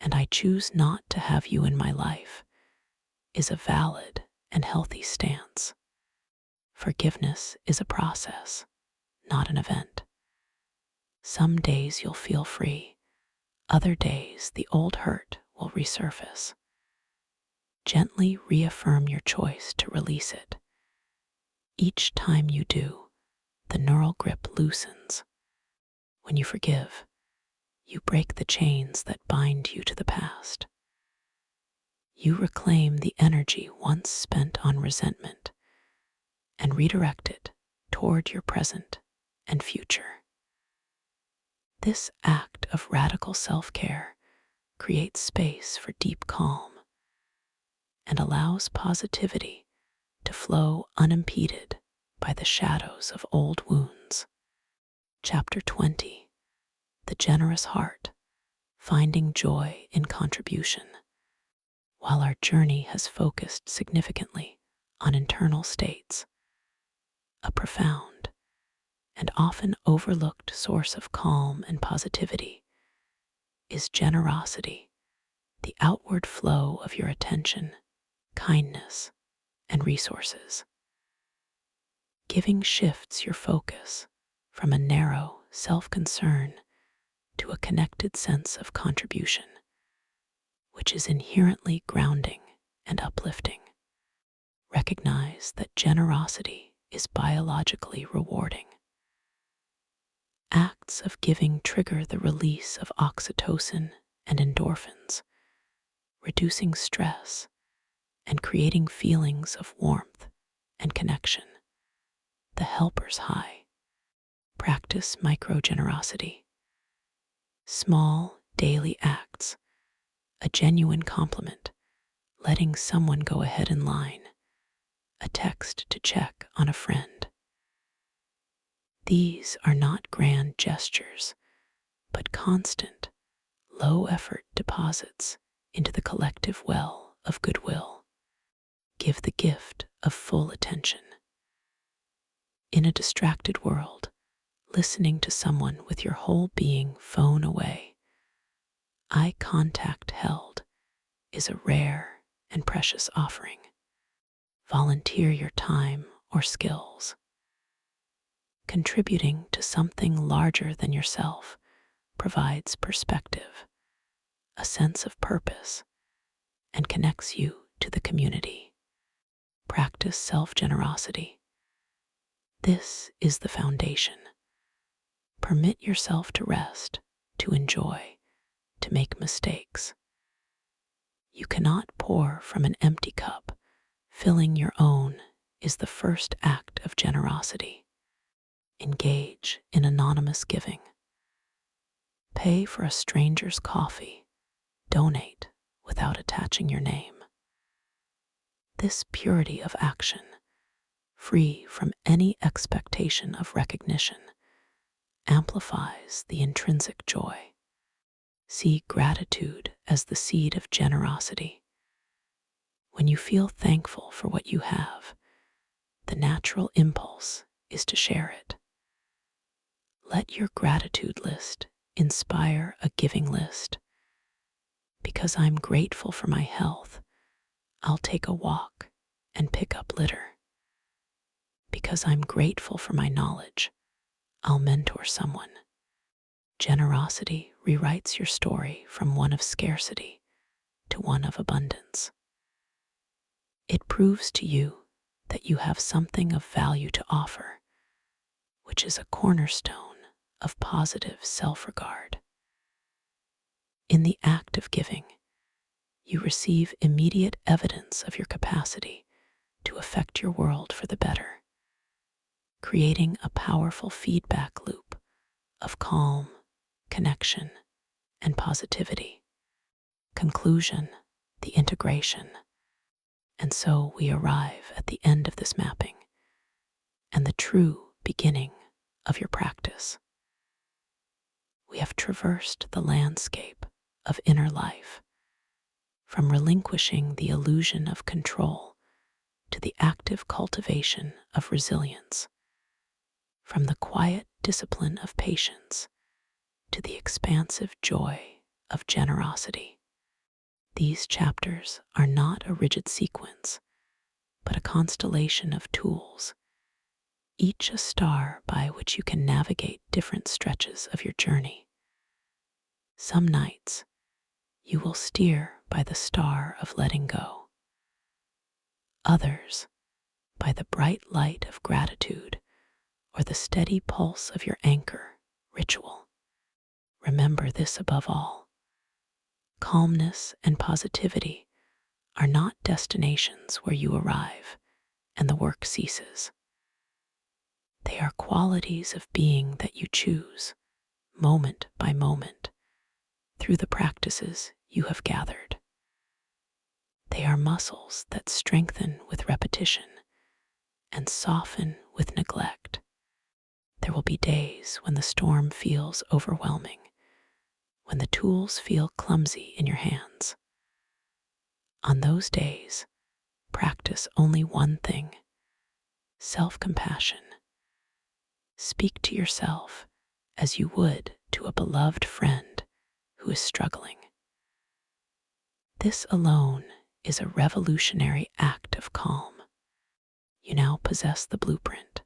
and I choose not to have you in my life is a valid and healthy stance. Forgiveness is a process, not an event. Some days you'll feel free, other days the old hurt will resurface. Gently reaffirm your choice to release it. Each time you do, the neural grip loosens. When you forgive, you break the chains that bind you to the past. You reclaim the energy once spent on resentment and redirect it toward your present and future. This act of radical self-care creates space for deep calm and allows positivity to flow unimpeded by the shadows of old wounds. Chapter 20. The Generous Heart, Finding Joy in Contribution. While our journey has focused significantly on internal states, a profound and often overlooked source of calm and positivity is generosity, the outward flow of your attention, kindness, and resources. Giving shifts your focus from a narrow self-concern to a connected sense of contribution, which is inherently grounding and uplifting. Recognize that generosity is biologically rewarding. Acts of giving trigger the release of oxytocin and endorphins, reducing stress and creating feelings of warmth and connection. The helper's high. Practice microgenerosity. Small daily acts, a genuine compliment, letting someone go ahead in line, a text to check on a friend. These are not grand gestures, but constant, low-effort deposits into the collective well of goodwill. Give the gift of full attention. In a distracted world, listening to someone with your whole being phone away, eye contact held is a rare and precious offering. Volunteer your time or skills. Contributing to something larger than yourself provides perspective, a sense of purpose, and connects you to the community. Practice self-generosity. This is the foundation. Permit yourself to rest, to enjoy, to make mistakes. You cannot pour from an empty cup. Filling your own is the first act of generosity. Engage in anonymous giving. Pay for a stranger's coffee. Donate without attaching your name. This purity of action, free from any expectation of recognition, amplifies the intrinsic joy. See gratitude as the seed of generosity. When you feel thankful for what you have, the natural impulse is to share it. Let your gratitude list inspire a giving list. Because I'm grateful for my health, I'll take a walk and pick up litter. Because I'm grateful for my knowledge, I'll mentor someone. Generosity rewrites your story from one of scarcity to one of abundance. It proves to you that you have something of value to offer, which is a cornerstone of positive self-regard. In the act of giving, you receive immediate evidence of your capacity to affect your world for the better, creating a powerful feedback loop of calm, connection, and positivity. Conclusion, the integration. And so we arrive at the end of this mapping and the true beginning of your practice. We have traversed the landscape of inner life, from relinquishing the illusion of control to the active cultivation of resilience, from the quiet discipline of patience to the expansive joy of generosity. These chapters are not a rigid sequence, but a constellation of tools, each a star by which you can navigate different stretches of your journey. Some nights, you will steer by the star of letting go. Others, by the bright light of gratitude or the steady pulse of your anchor ritual. Remember this above all: calmness and positivity are not destinations where you arrive and the work ceases. They are qualities of being that you choose, moment by moment, through the practices you have gathered. They are muscles that strengthen with repetition and soften with neglect. There will be days when the storm feels overwhelming, when the tools feel clumsy in your hands. On those days, practice only one thing: self-compassion. Speak to yourself as you would to a beloved friend who is struggling. This alone is a revolutionary act of calm. You now possess the blueprint,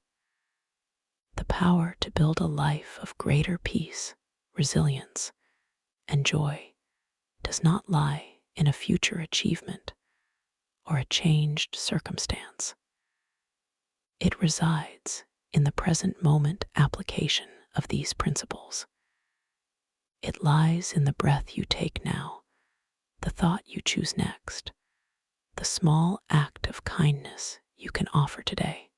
the power to build a life of greater peace, resilience, and joy does not lie in a future achievement or a changed circumstance. It resides in the present moment application of these principles. It lies in the breath you take now, the thought you choose next, the small act of kindness you can offer today.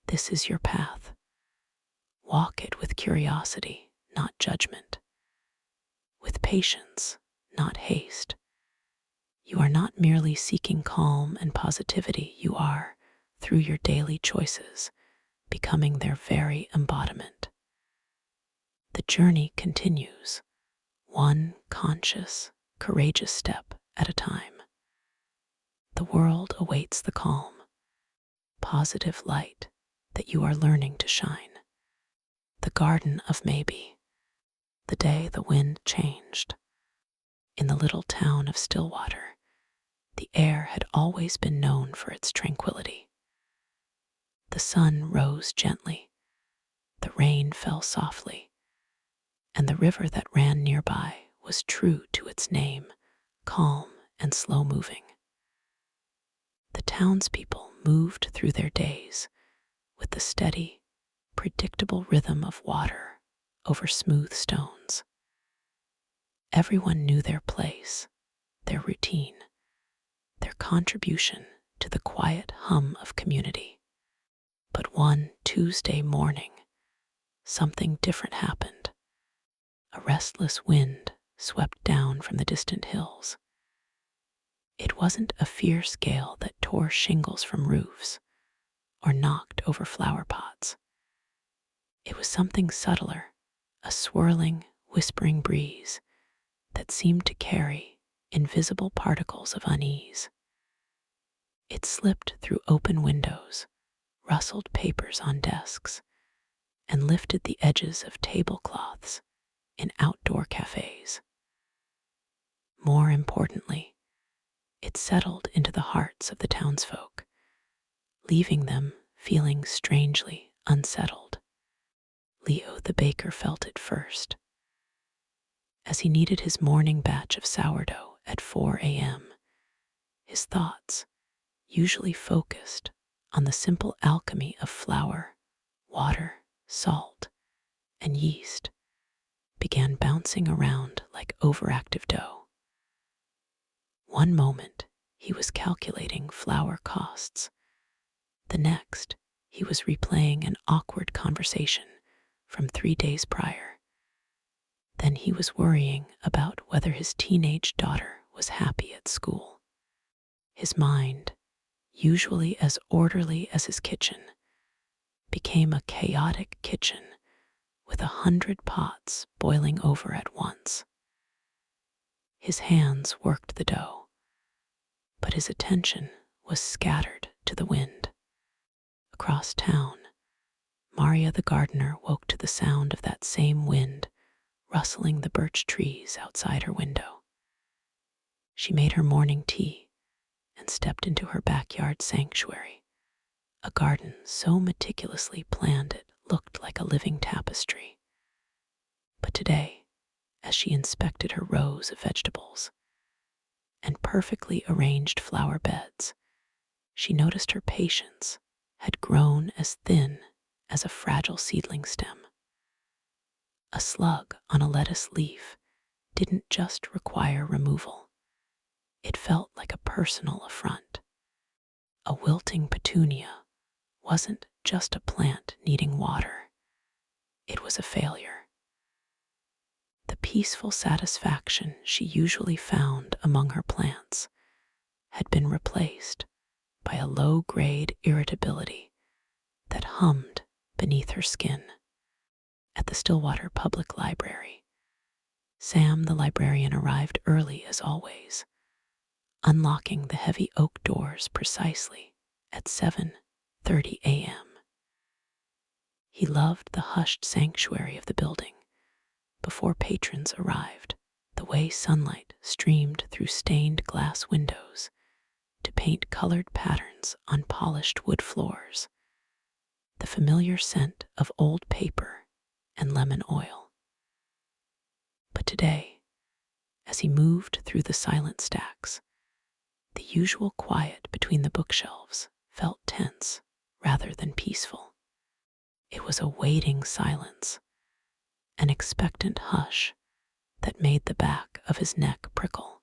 This is your path. Walk it with curiosity, not judgment, with patience, not haste. You are not merely seeking calm and positivity, you are, through your daily choices, becoming their very embodiment. The journey continues, one conscious, courageous step at a time. The world awaits the calm, positive light that you are learning to shine. The garden of maybe, the day the wind changed. In the little town of Stillwater, the air had always been known for its tranquility. The sun rose gently, the rain fell softly, and the river that ran nearby was true to its name, calm and slow-moving. The townspeople moved through their days with the steady, predictable rhythm of water over smooth stones. Everyone knew their place, their routine, their contribution to the quiet hum of community. But one Tuesday morning, something different happened. A restless wind swept down from the distant hills. It wasn't a fierce gale that tore shingles from roofs or knocked over flower pots. It was something subtler, a swirling, whispering breeze that seemed to carry invisible particles of unease. It slipped through open windows, rustled papers on desks, and lifted the edges of tablecloths in outdoor cafes. More importantly, it settled into the hearts of the townsfolk, leaving them feeling strangely unsettled. Leo the baker felt it first. As he kneaded his morning batch of sourdough at 4 a.m., his thoughts, usually focused on the simple alchemy of flour, water, salt, and yeast, began bouncing around like overactive dough. One moment, he was calculating flour costs. The next, he was replaying an awkward conversation from 3 days prior. Then he was worrying about whether his teenage daughter was happy at school. His mind, usually as orderly as his kitchen, became a chaotic kitchen with 100 pots boiling over at once. His hands worked the dough, but his attention was scattered to the wind. Across town, Maria the gardener woke to the sound of that same wind rustling the birch trees outside her window. She made her morning tea and stepped into her backyard sanctuary, a garden so meticulously planned it looked like a living tapestry. But today, as she inspected her rows of vegetables and perfectly arranged flower beds, she noticed her patience had grown as thin as a fragile seedling stem. A slug on a lettuce leaf didn't just require removal. It felt like a personal affront. A wilting petunia wasn't just a plant needing water. It was a failure. The peaceful satisfaction she usually found among her plants had been replaced by a low-grade irritability that hummed beneath her skin. At the Stillwater Public Library, Sam the librarian arrived early as always, unlocking the heavy oak doors precisely at 7:30 a.m. He loved the hushed sanctuary of the building before patrons arrived, the way sunlight streamed through stained glass windows to paint colored patterns on polished wood floors, the familiar scent of old paper and lemon oil. But today, as he moved through the silent stacks, the usual quiet between the bookshelves felt tense rather than peaceful. It was a waiting silence, an expectant hush that made the back of his neck prickle.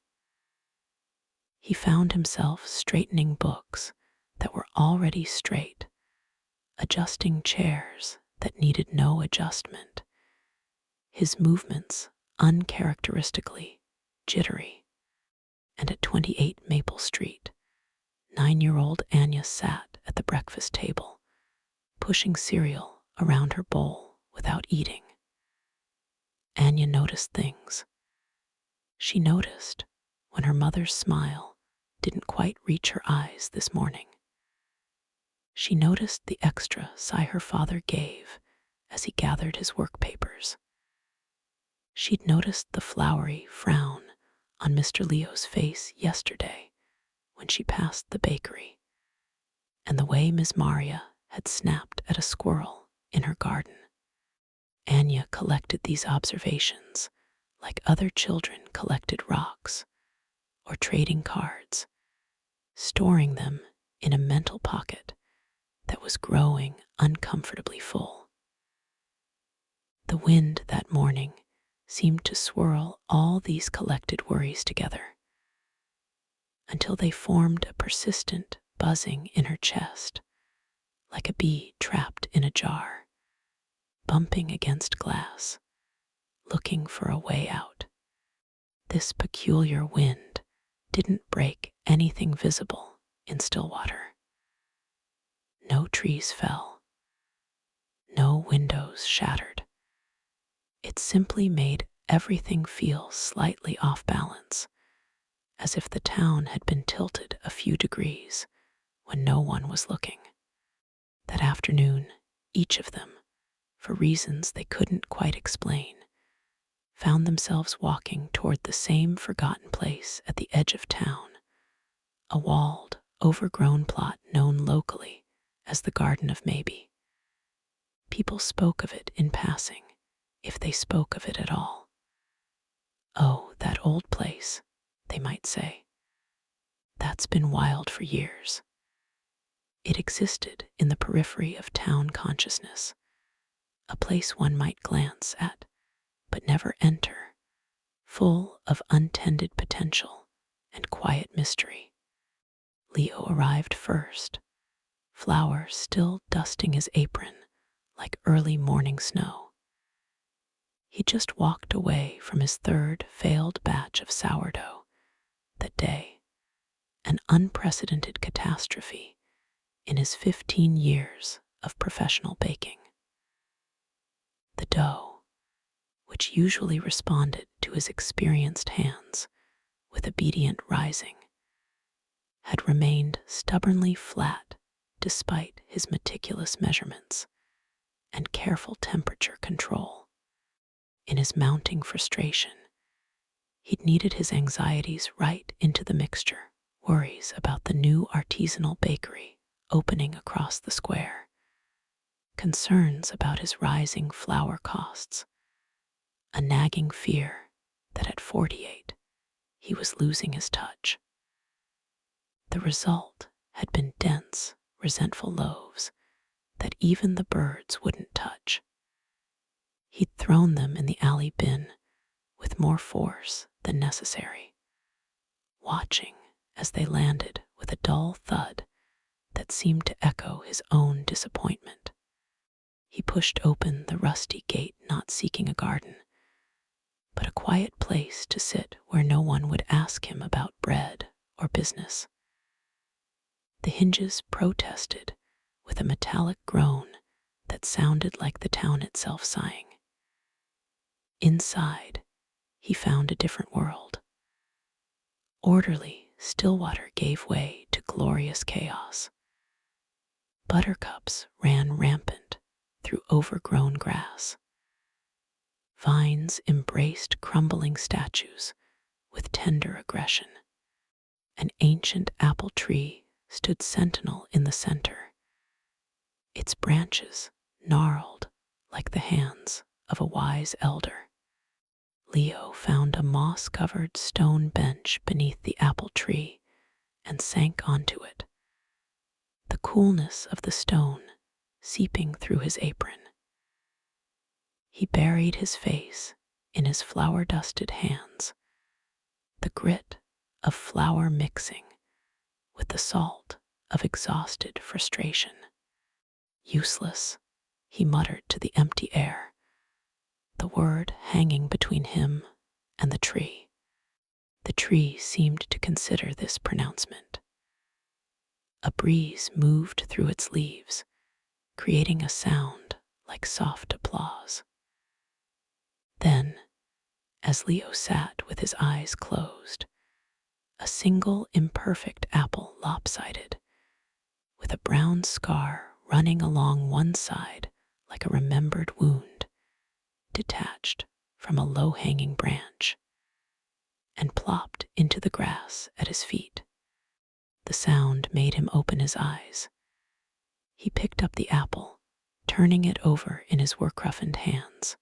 He found himself straightening books that were already straight, adjusting chairs that needed no adjustment, his movements uncharacteristically jittery. And at 28 Maple Street, 9-year-old Anya sat at the breakfast table, pushing cereal around her bowl without eating. Anya noticed things. She noticed when her mother's smile didn't quite reach her eyes this morning. She noticed the extra sigh her father gave as he gathered his work papers. She'd noticed the flowery frown on Mr. Leo's face yesterday when she passed the bakery, and the way Miss Maria had snapped at a squirrel in her garden. Anya collected these observations like other children collected rocks or trading cards, storing them in a mental pocket that was growing uncomfortably full. The wind that morning seemed to swirl all these collected worries together until they formed a persistent buzzing in her chest, like a bee trapped in a jar, bumping against glass, looking for a way out. This peculiar wind didn't break anything visible in Stillwater. No trees fell. No windows shattered. It simply made everything feel slightly off balance, as if the town had been tilted a few degrees when no one was looking. That afternoon, each of them, for reasons they couldn't quite explain, found themselves walking toward the same forgotten place at the edge of town, a walled, overgrown plot known locally as the Garden of Maybe. People spoke of it in passing, if they spoke of it at all. "Oh, that old place," they might say. "That's been wild for years." It existed in the periphery of town consciousness, a place one might glance at, but never enter, full of untended potential and quiet mystery. Leo arrived first, flour still dusting his apron like early morning snow. He just walked away from his third failed batch of sourdough that day, an unprecedented catastrophe in his 15 years of professional baking. The dough, which usually responded to his experienced hands with obedient rising, had remained stubbornly flat despite his meticulous measurements and careful temperature control. In his mounting frustration, he'd kneaded his anxieties right into the mixture, worries about the new artisanal bakery opening across the square, concerns about his rising flour costs, a nagging fear that at 48 he was losing his touch. The result had been dense, resentful loaves that even the birds wouldn't touch. He'd thrown them in the alley bin with more force than necessary, watching as they landed with a dull thud that seemed to echo his own disappointment. He pushed open the rusty gate, not seeking a garden, but a quiet place to sit where no one would ask him about bread or business. The hinges protested with a metallic groan that sounded like the town itself sighing. Inside, he found a different world. Orderly Stillwater gave way to glorious chaos. Buttercups ran rampant through overgrown grass. Vines embraced crumbling statues with tender aggression. An ancient apple tree stood sentinel in the center, its branches gnarled like the hands of a wise elder. Leo found a moss-covered stone bench beneath the apple tree and sank onto it, the coolness of the stone seeping through his apron. He buried his face in his flour-dusted hands, the grit of flour mixing with the salt of exhausted frustration. "Useless," he muttered to the empty air, the word hanging between him and the tree. The tree seemed to consider this pronouncement. A breeze moved through its leaves, creating a sound like soft applause. Then, as Leo sat with his eyes closed, a single imperfect apple lopsided, with a brown scar running along one side like a remembered wound, detached from a low-hanging branch, and plopped into the grass at his feet. The sound made him open his eyes. He picked up the apple, turning it over in his work-roughened hands.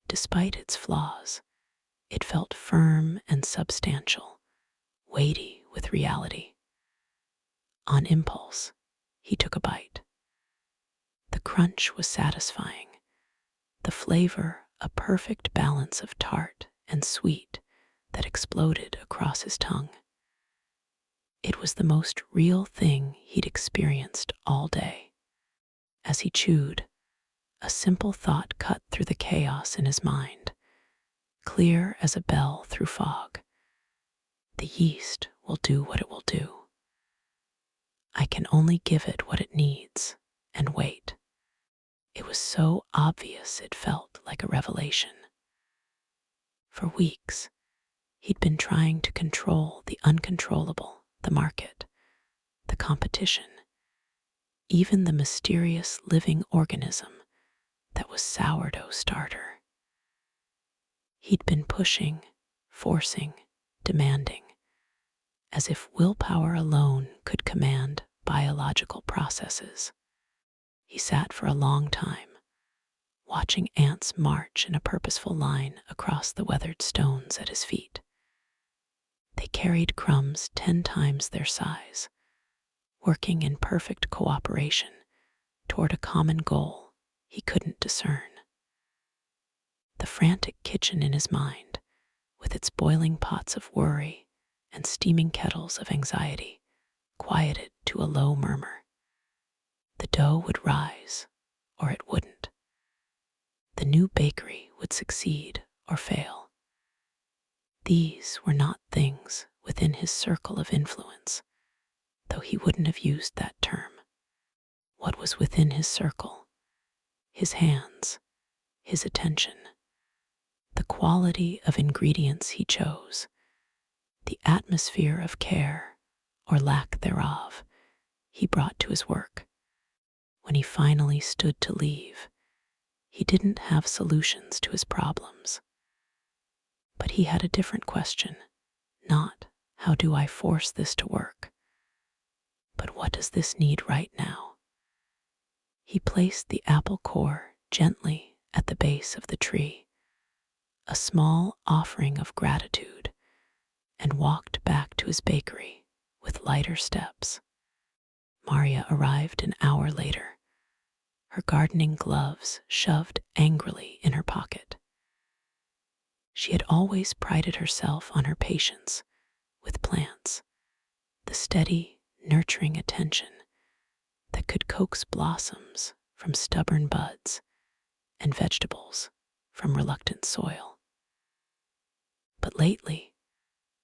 Despite its flaws, it felt firm and substantial, weighty with reality. On impulse, he took a bite. The crunch was satisfying, the flavor a perfect balance of tart and sweet that exploded across his tongue. It was the most real thing he'd experienced all day. As he chewed, a simple thought cut through the chaos in his mind, clear as a bell through fog. The yeast will do what it will do. I can only give it what it needs and wait. It was so obvious it felt like a revelation. For weeks, he'd been trying to control the uncontrollable, the market, the competition. even the mysterious living organism that was sourdough starter. He'd been pushing, forcing, demanding, as if willpower alone could command biological processes. He sat for a long time, watching ants march in a purposeful line across the weathered stones at his feet. They carried crumbs 10 times their size, working in perfect cooperation toward a common goal he couldn't discern. The frantic kitchen in his mind, with its boiling pots of worry and steaming kettles of anxiety, quieted to a low murmur. The dough would rise, or it wouldn't. The new bakery would succeed or fail. These were not things within his circle of influence, though he wouldn't have used that term. What was within his circle? His hands, his attention, the quality of ingredients he chose, the atmosphere of care, or lack thereof, he brought to his work. When he finally stood to leave, he didn't have solutions to his problems. But he had a different question, not how do I force this to work, but what does this need right now? He placed the apple core gently at the base of the tree, a small offering of gratitude, and walked back to his bakery with lighter steps. Maria arrived an hour later, her gardening gloves shoved angrily in her pocket. She had always prided herself on her patience with plants, the steady, nurturing attention that could coax blossoms from stubborn buds and vegetables from reluctant soil. But lately,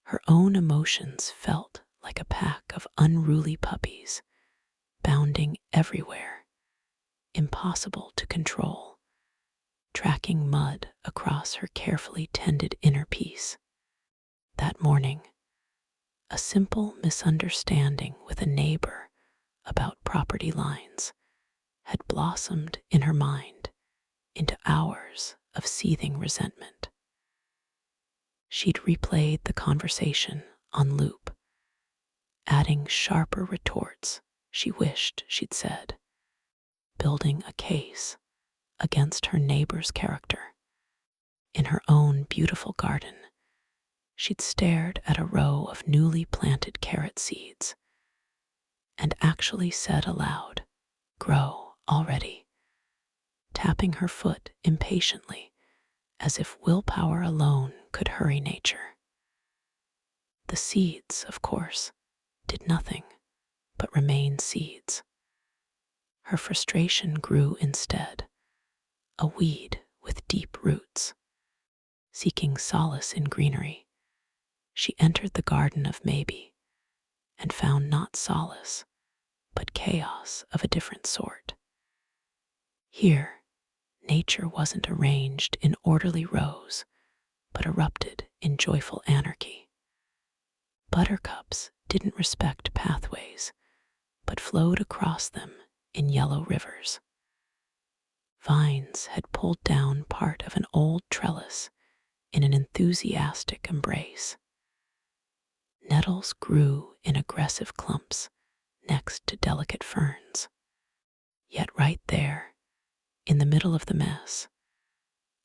her own emotions felt like a pack of unruly puppies, bounding everywhere, impossible to control, tracking mud across her carefully tended inner peace. That morning, a simple misunderstanding with a neighbor about property lines had blossomed in her mind into hours of seething resentment. She'd replayed the conversation on loop, adding sharper retorts she wished she'd said, building a case against her neighbor's character. In her own beautiful garden, she'd stared at a row of newly planted carrot seeds and actually said aloud, "Grow already," tapping her foot impatiently as if willpower alone could hurry nature. The seeds, of course, did nothing but remain seeds. Her frustration grew instead, a weed with deep roots. Seeking solace in greenery, she entered the garden of maybe and found not solace, but chaos of a different sort. Here, nature wasn't arranged in orderly rows, but erupted in joyful anarchy. Buttercups didn't respect pathways, but flowed across them in yellow rivers. Vines had pulled down part of an old trellis in an enthusiastic embrace. Nettles grew in aggressive clumps next to delicate ferns. Yet right there, in the middle of the mess,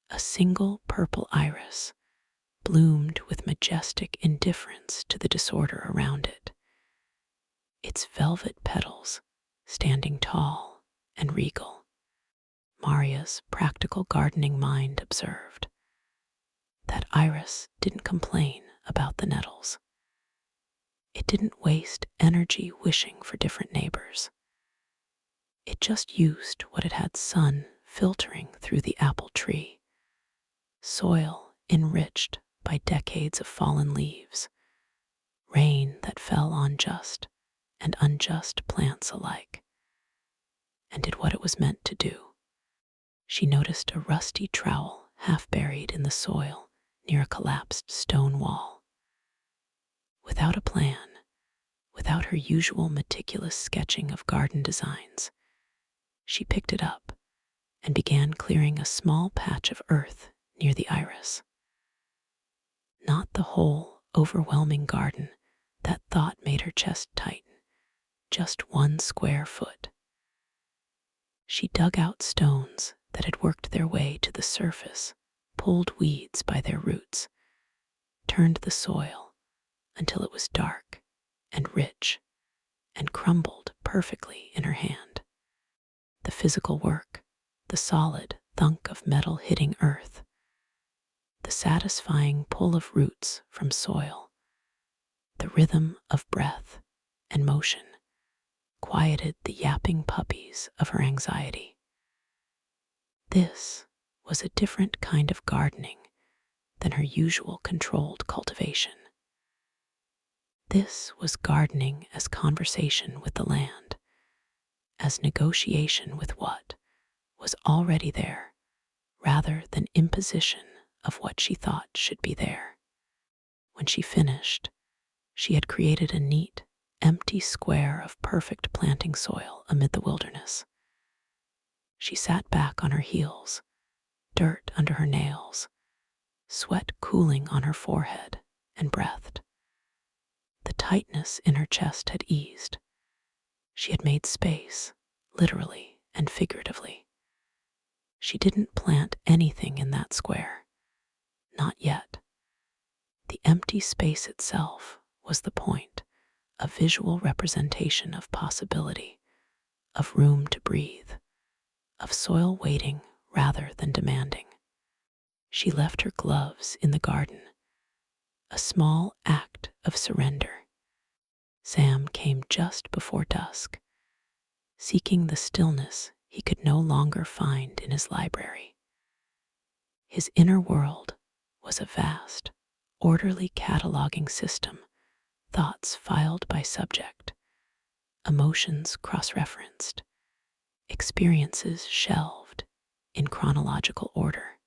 a single purple iris bloomed with majestic indifference to the disorder around it, its velvet petals standing tall and regal. Maria's practical gardening mind observed that iris didn't complain about the nettles. It didn't waste energy wishing for different neighbors. It just used what it had sun filtering through the apple tree, soil enriched by decades of fallen leaves, rain that fell on just and unjust plants alike, and did what it was meant to do. She noticed a rusty trowel half buried in the soil near a collapsed stone wall. Without a plan, without her her usual meticulous sketching of garden designs. She picked it up and began clearing a small patch of earth near the iris. Not the whole, overwhelming garden. That thought made her chest tighten. Just 1 square foot. She dug out stones that had worked their way to the surface, pulled weeds by their roots, turned the soil until it was dark and rich and crumbled perfectly in her hand. The physical work, the solid thunk of metal hitting earth, the satisfying pull of roots from soil, the rhythm of breath and motion quieted the yapping puppies of her anxiety. This was a different kind of gardening than her usual controlled cultivation. This was gardening as conversation with the land, as negotiation with what was already there, rather than imposition of what she thought should be there. When she finished, she had created a neat, empty square of perfect planting soil amid the wilderness. She sat back on her heels, dirt under her nails, sweat cooling on her forehead, and breathed. The tightness in her chest had eased. She had made space, literally and figuratively. She didn't plant anything in that square. Not yet. The empty space itself was the point, a visual representation of possibility, of room to breathe, of soil waiting rather than demanding. She left her gloves in the garden, a small act of surrender. Sam came just before dusk, seeking the stillness he could no longer find in his library. His inner world was a vast, orderly cataloging system, thoughts filed by subject, emotions cross-referenced, experiences shelved in chronological order.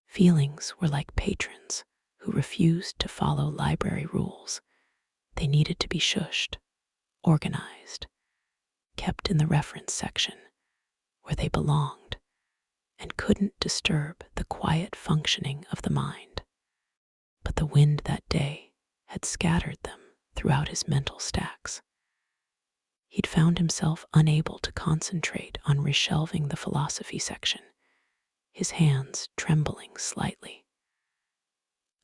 Feelings were like patrons who refused to follow library rules. They needed to be shushed, organized, kept in the reference section where they belonged and couldn't disturb the quiet functioning of the mind. But the wind that day had scattered them throughout his mental stacks. He'd found himself unable to concentrate on reshelving the philosophy section, his hands trembling slightly.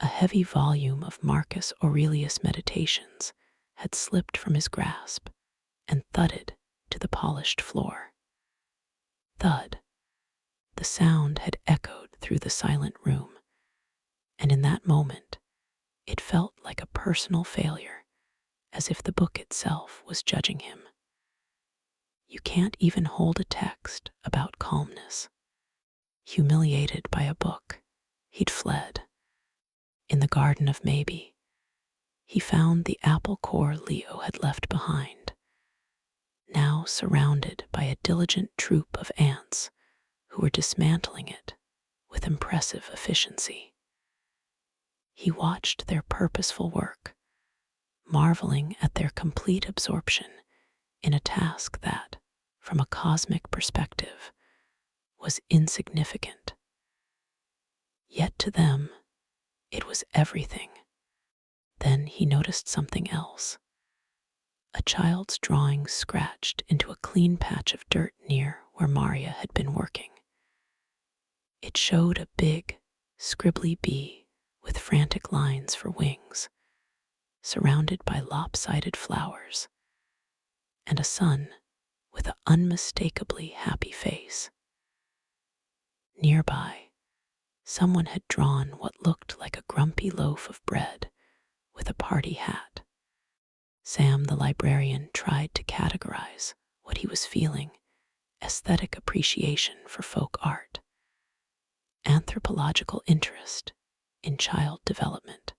A heavy volume of Marcus Aurelius' Meditations had slipped from his grasp and thudded to the polished floor. Thud. The sound had echoed through the silent room, and in that moment, it felt like a personal failure, as if the book itself was judging him. You can't even hold a text about calmness. Humiliated by a book, he'd fled. In the Garden of Maybe, he found the apple core Leo had left behind, now surrounded by a diligent troop of ants who were dismantling it with impressive efficiency. He watched their purposeful work, marveling at their complete absorption in a task that, from a cosmic perspective, was insignificant. Yet to them, it was everything. Then he noticed something else. A child's drawing scratched into a clean patch of dirt near where Maria had been working. It showed a big, scribbly bee with frantic lines for wings, surrounded by lopsided flowers, and a sun with an unmistakably happy face. Nearby, someone had drawn what looked like a grumpy loaf of bread with a party hat. Sam the librarian tried to categorize what he was feeling: aesthetic appreciation for folk art, anthropological interest in child development.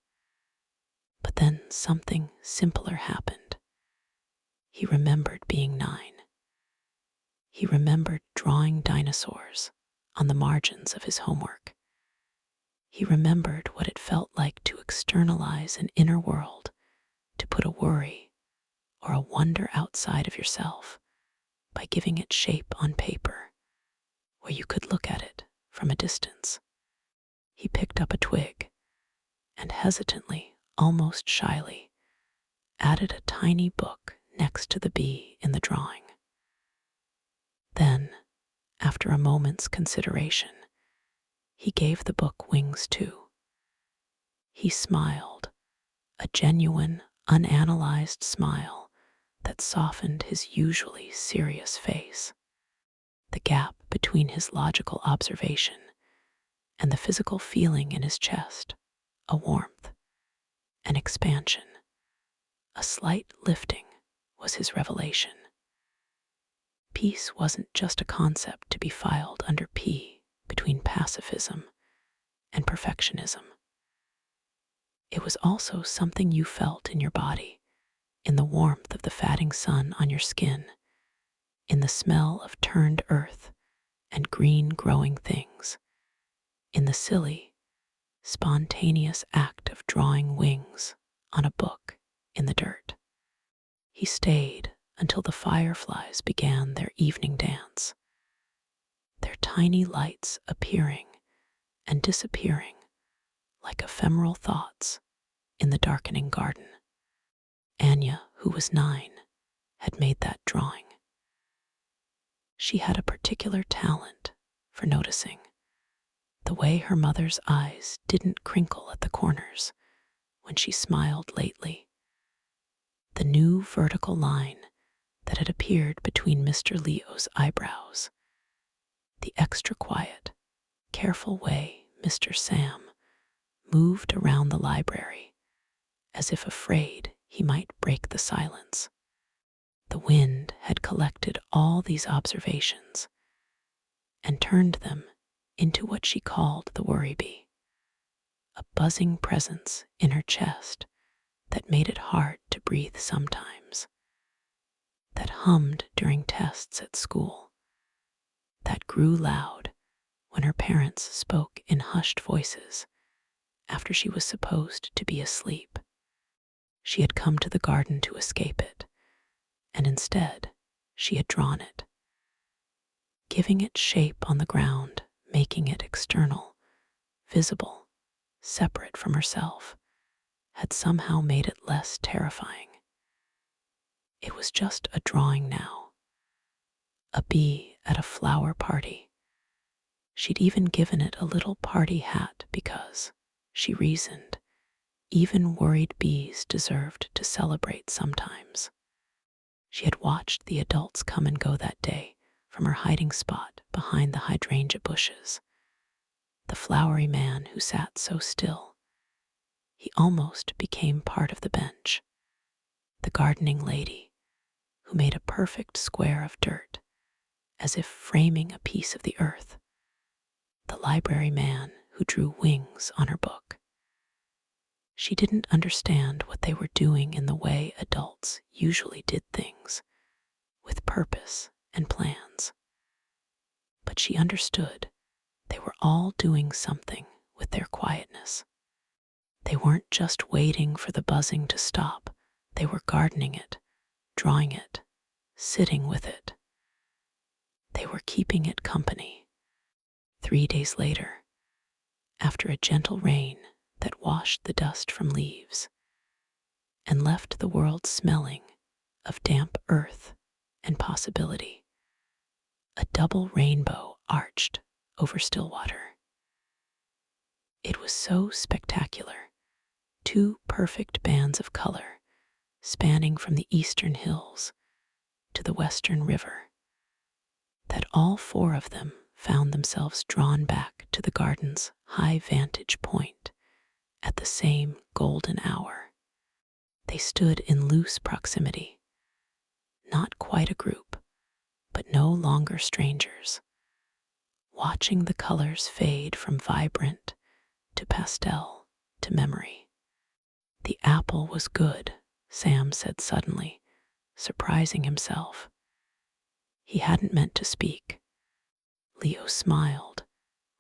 But then something simpler happened. He remembered being 9. He remembered drawing dinosaurs on the margins of his homework. He remembered what it felt like to externalize an inner world, to put a worry or a wonder outside of yourself by giving it shape on paper where you could look at it from a distance. He picked up a twig and hesitantly, almost shyly, added a tiny book next to the bee in the drawing. Then, after a moment's consideration, he gave the book wings too. He smiled, a genuine, unanalyzed smile that softened his usually serious face. The gap between his logical observation and the physical feeling in his chest, a warmth, an expansion, a slight lifting, was his revelation. Peace wasn't just a concept to be filed under P between pacifism and perfectionism. It was also something you felt in your body, in the warmth of the fatting sun on your skin, in the smell of turned earth and green growing things, in the silly, spontaneous act of drawing wings on a book in the dirt. He stayed until the fireflies began their evening dance, their tiny lights appearing and disappearing like ephemeral thoughts in the darkening garden. Anya, who was 9, had made that drawing. She had a particular talent for noticing the way her mother's eyes didn't crinkle at the corners when she smiled lately, the new vertical line that had appeared between Mr. Leo's eyebrows, the extra quiet, careful way Mr. Sam moved around the library as if afraid he might break the silence. The wind had collected all these observations and turned them into what she called the worry bee, a buzzing presence in her chest that made it hard to breathe sometimes, that hummed during tests at school, that grew loud when her parents spoke in hushed voices after she was supposed to be asleep. She had come to the garden to escape it, and instead she had drawn it, giving it shape on the ground, making it external, visible, separate from herself, had somehow made it less terrifying. It was just a drawing now, a bee at a flower party. She'd even given it a little party hat because, she reasoned, even worried bees deserved to celebrate sometimes. She had watched the adults come and go that day from her hiding spot behind the hydrangea bushes. The flowery man who sat so still, he almost became part of the bench. The gardening lady who made a perfect square of dirt, as if framing a piece of the earth. The library man who drew wings on her book. She didn't understand what they were doing in the way adults usually did things, with purpose and plans. But she understood they were all doing something with their quietness. They weren't just waiting for the buzzing to stop. They were gardening it, drawing it, sitting with it. They were keeping it company. 3 days later, after a gentle rain that washed the dust from leaves and left the world smelling of damp earth and possibility, a double rainbow arched over Stillwater. It was so spectacular, 2 perfect bands of color spanning from the eastern hills to the western river, that all 4 of them found themselves drawn back to the garden's high vantage point at the same golden hour. They stood in loose proximity, not quite a group, but no longer strangers, watching the colors fade from vibrant to pastel to memory. The apple was good, Sam said suddenly, surprising himself. He hadn't meant to speak. Leo smiled,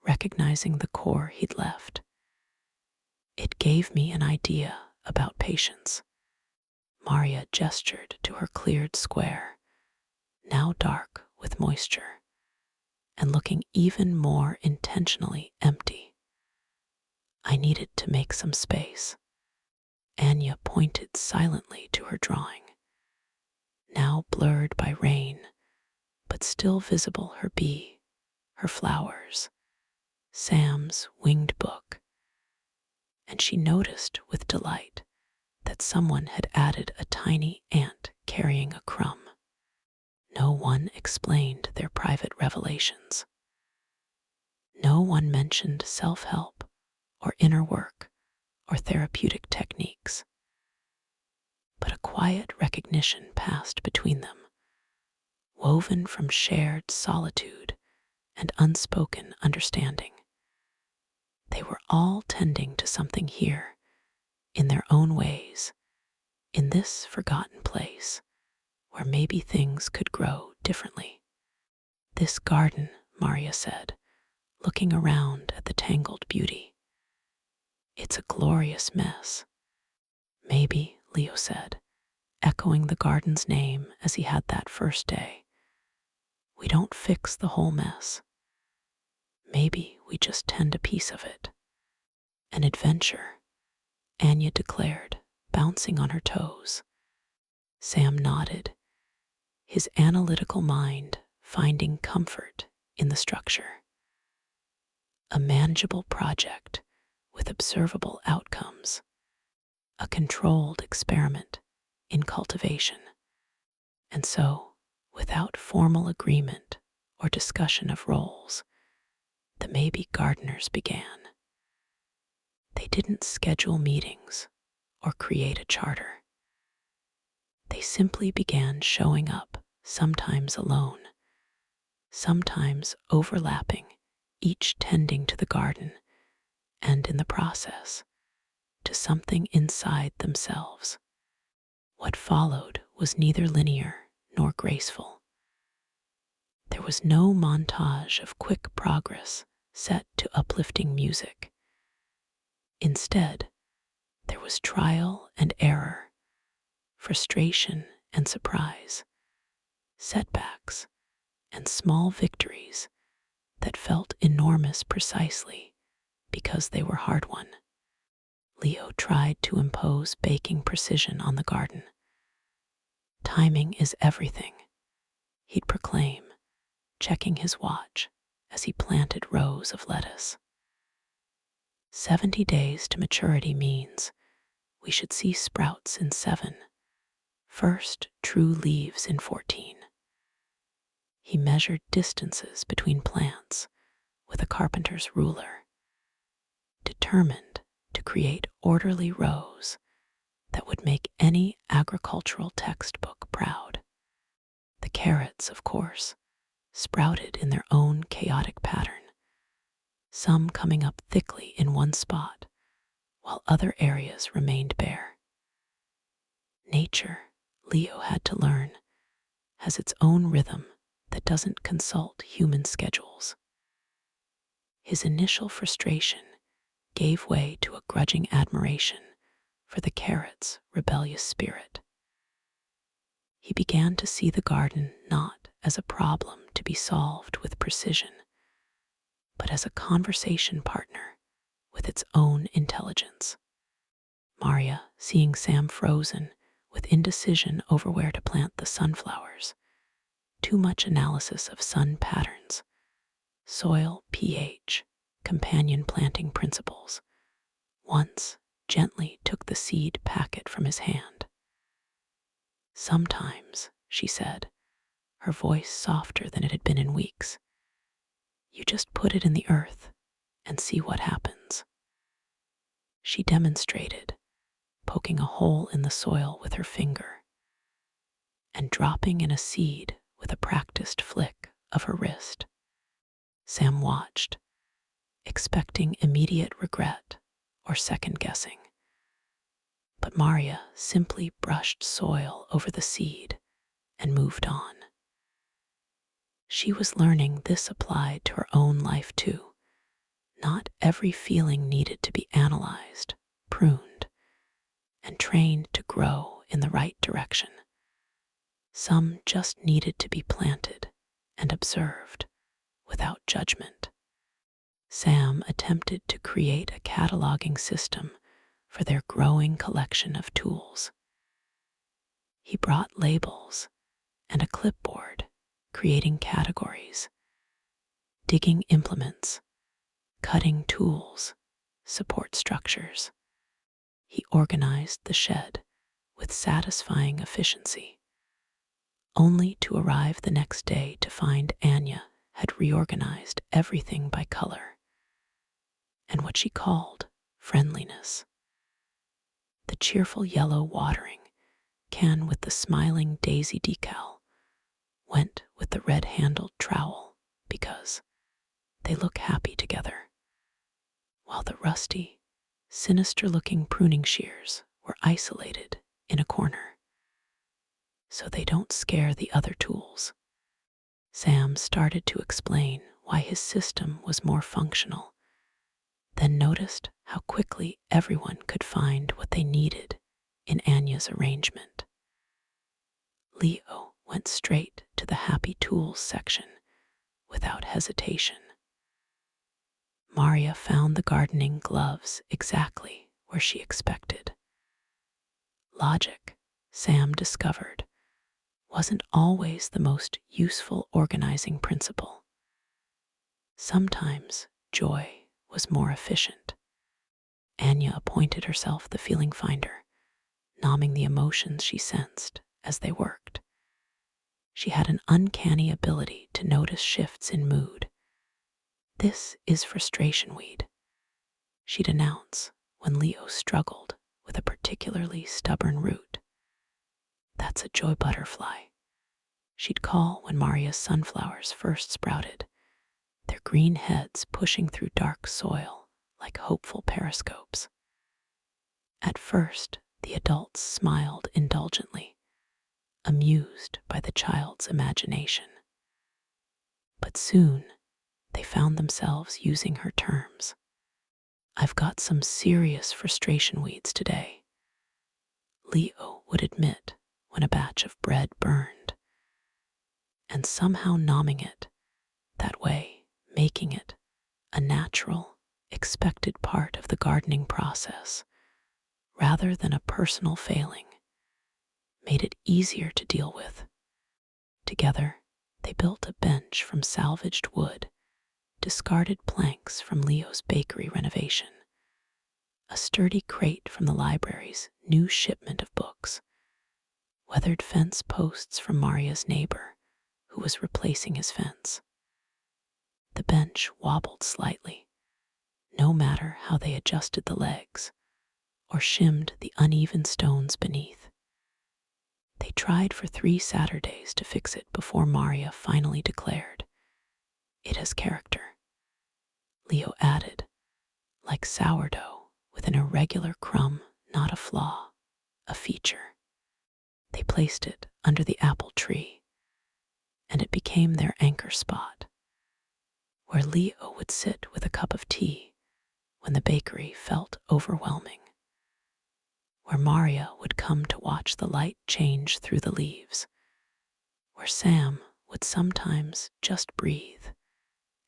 recognizing the core he'd left. It gave me an idea about patience. Maria gestured to her cleared square, now dark with moisture, and looking even more intentionally empty. I needed to make some space. Anya pointed silently to her drawing, now blurred by rain, but still visible her bee, her flowers, Sam's winged book, and she noticed with delight that someone had added a tiny ant carrying a crumb. No one explained their private revelations. No one mentioned self-help or inner work or therapeutic techniques. But a quiet recognition passed between them, woven from shared solitude and unspoken understanding. They were all tending to something here, in their own ways, in this forgotten place, where maybe things could grow differently. This garden, Maria said, looking around at the tangled beauty. It's a glorious mess. Maybe, Leo said, echoing the garden's name as he had that first day. We don't fix the whole mess. Maybe we just tend a piece of it. An adventure, Anya declared, bouncing on her toes. Sam nodded, his analytical mind finding comfort in the structure. A manageable project with observable outcomes, a controlled experiment in cultivation. And so, without formal agreement or discussion of roles, the maybe gardeners began. They didn't schedule meetings or create a charter. They simply began showing up, sometimes alone, sometimes overlapping, each tending to the garden, and in the process, to something inside themselves. What followed was neither linear nor graceful. There was no montage of quick progress set to uplifting music. Instead, there was trial and error, frustration and surprise, setbacks and small victories that felt enormous precisely because they were hard-won. Leo tried to impose baking precision on the garden. Timing is everything, he'd proclaim, checking his watch as he planted rows of lettuce. 70 days to maturity means we should see sprouts in 7, first true leaves in 14. He measured distances between plants with a carpenter's ruler, determined to create orderly rows that would make any agricultural textbook proud. The carrots, of course, sprouted in their own chaotic pattern, some coming up thickly in one spot, while other areas remained bare. Nature, Leo had to learn, has its own rhythm that doesn't consult human schedules. His initial frustration gave way to a grudging admiration for the carrot's rebellious spirit. He began to see the garden not as a problem to be solved with precision, but as a conversation partner with its own intelligence. Maria, seeing Sam frozen with indecision over where to plant the sunflowers, too much analysis of sun patterns, soil pH, companion planting principles, once gently took the seed packet from his hand. Sometimes, she said, her voice softer than it had been in weeks, you just put it in the earth and see what happens. She demonstrated, poking a hole in the soil with her finger and dropping in a seed with a practiced flick of her wrist. Sam watched, expecting immediate regret or second-guessing. But Maria simply brushed soil over the seed and moved on. She was learning this applied to her own life too. Not every feeling needed to be analyzed, pruned, and trained to grow in the right direction. Some just needed to be planted and observed without judgment. Sam attempted to create a cataloging system for their growing collection of tools. He brought labels and a clipboard, creating categories: digging implements, cutting tools, support structures. He organized the shed with satisfying efficiency, only to arrive the next day to find Anya had reorganized everything by color and what she called friendliness. The cheerful yellow watering can with the smiling daisy decal went with the red-handled trowel because they look happy together, while the rusty, sinister-looking pruning shears were isolated in a corner so they don't scare the other tools. Sam started to explain why his system was more functional, then noticed how quickly everyone could find what they needed in Anya's arrangement. Leo went straight to the happy tools section without hesitation. Maria found the gardening gloves exactly where she expected. Logic, Sam discovered, wasn't always the most useful organizing principle. Sometimes joy was more efficient. Anya appointed herself the feeling finder, numbing the emotions she sensed as they worked. She had an uncanny ability to notice shifts in mood. "This is frustration weed," she'd announce when Leo struggled with a particularly stubborn root. "That's a joy butterfly," she'd call when Maria's sunflowers first sprouted, their green heads pushing through dark soil like hopeful periscopes. At first, the adults smiled indulgently, amused by the child's imagination. But soon, they found themselves using her terms. "I've got some serious frustration weeds today," Leo would admit when a batch of bread burned. And somehow numbing it that way, making it a natural, expected part of the gardening process, rather than a personal failing, made it easier to deal with. Together, they built a bench from salvaged wood, discarded planks from Leo's bakery renovation, a sturdy crate from the library's new shipment of books, weathered fence posts from Maria's neighbor, who was replacing his fence. The bench wobbled slightly, no matter how they adjusted the legs or shimmed the uneven stones beneath. They tried for 3 Saturdays to fix it before Maria finally declared, "It has character." Leo added, "Like sourdough with an irregular crumb, not a flaw, a feature." They placed it under the apple tree, and it became their anchor spot, where Leo would sit with a cup of tea when the bakery felt overwhelming, where Maria would come to watch the light change through the leaves, where Sam would sometimes just breathe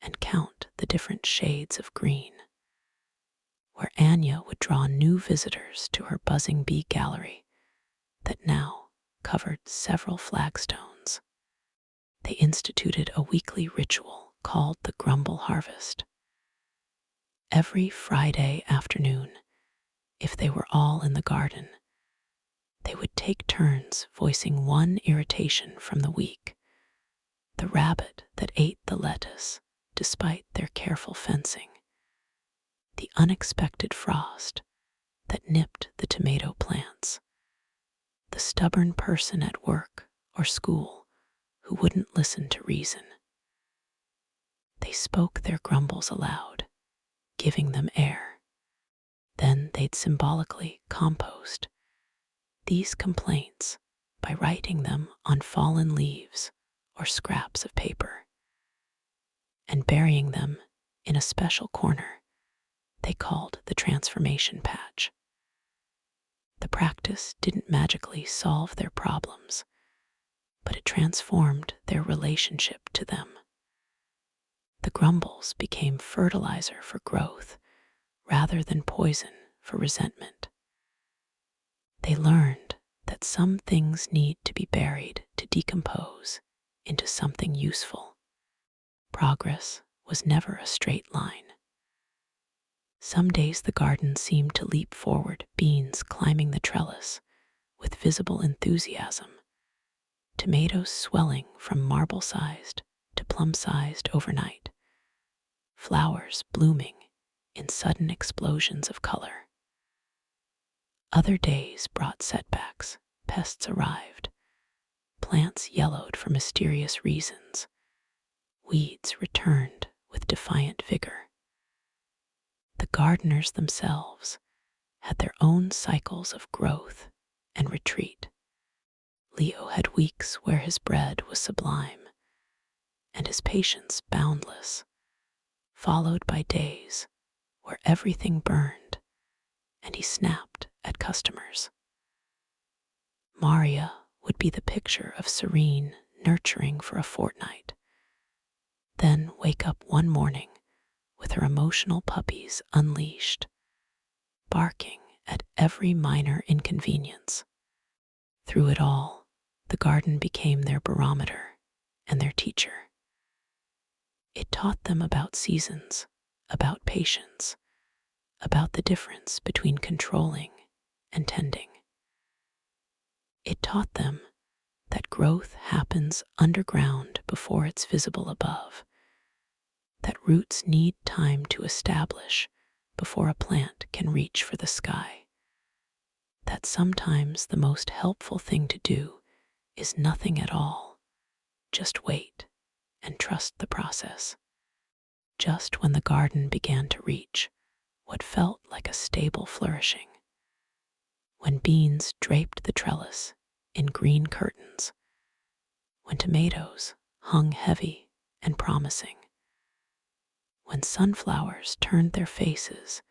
and count the different shades of green, where Anya would draw new visitors to her buzzing bee gallery that now covered several flagstones. They instituted a weekly ritual called the Grumble Harvest. Every Friday afternoon, if they were all in the garden, they would take turns voicing one irritation from the week: the rabbit that ate the lettuce despite their careful fencing, the unexpected frost that nipped the tomato plants, the stubborn person at work or school who wouldn't listen to reason. They spoke their grumbles aloud, giving them air. Then they'd symbolically compost these complaints by writing them on fallen leaves or scraps of paper, and burying them in a special corner they called the transformation patch. The practice didn't magically solve their problems, but it transformed their relationship to them. The grumbles became fertilizer for growth rather than poison for resentment. They learned that some things need to be buried to decompose into something useful. Progress was never a straight line. Some days the garden seemed to leap forward, beans climbing the trellis with visible enthusiasm, tomatoes swelling from marble-sized to plum-sized overnight, flowers blooming in sudden explosions of color. Other days brought setbacks, pests arrived, plants yellowed for mysterious reasons, weeds returned with defiant vigor. The gardeners themselves had their own cycles of growth and retreat. Leo had weeks where his bread was sublime and his patience boundless, followed by days where everything burned and he snapped at customers. Maria would be the picture of serene nurturing for a fortnight, then wake up one morning with her emotional puppies unleashed, barking at every minor inconvenience. Through it all, the garden became their barometer and their teacher. It taught them about seasons, about patience, about the difference between controlling and tending. It taught them that growth happens underground before it's visible above, that roots need time to establish before a plant can reach for the sky, that sometimes the most helpful thing to do is nothing at all, just wait and trust the process. Just when the garden began to reach what felt like a stable flourishing, when beans draped the trellis in green curtains, when tomatoes hung heavy and promising, when sunflowers turned their faces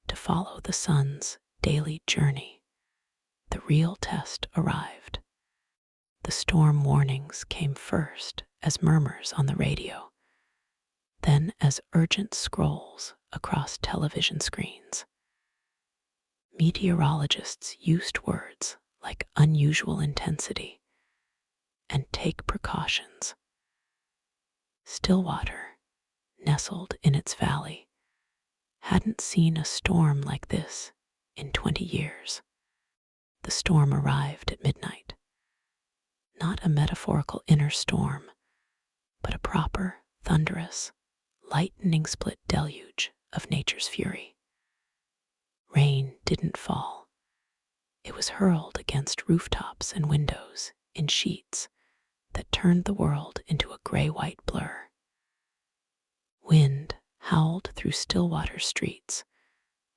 to follow the sun's daily journey, the real test arrived. The storm warnings came first as murmurs on the radio, then as urgent scrolls across television screens. Meteorologists used words like unusual intensity and take precautions. Stillwater, nestled in its valley, hadn't seen a storm like this in 20 years. The storm arrived at midnight. Not a metaphorical inner storm, but a proper, thunderous, lightning-split deluge of nature's fury. Rain didn't fall. It was hurled against rooftops and windows in sheets that turned the world into a gray-white blur. Wind howled through Stillwater streets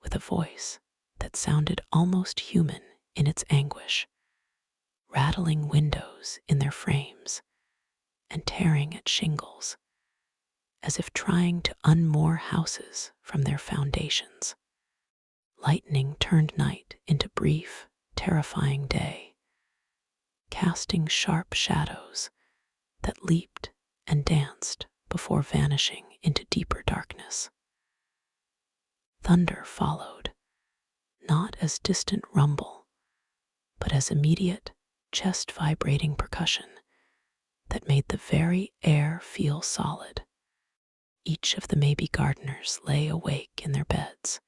with a voice that sounded almost human in its anguish, rattling windows in their frames and tearing at shingles, as if trying to unmoor houses from their foundations. Lightning turned night into brief, terrifying day, casting sharp shadows that leaped and danced before vanishing into deeper darkness. Thunder followed, not as distant rumble, but as immediate, chest-vibrating percussion that made the very air feel solid. Each of the maybe gardeners lay awake in their beds,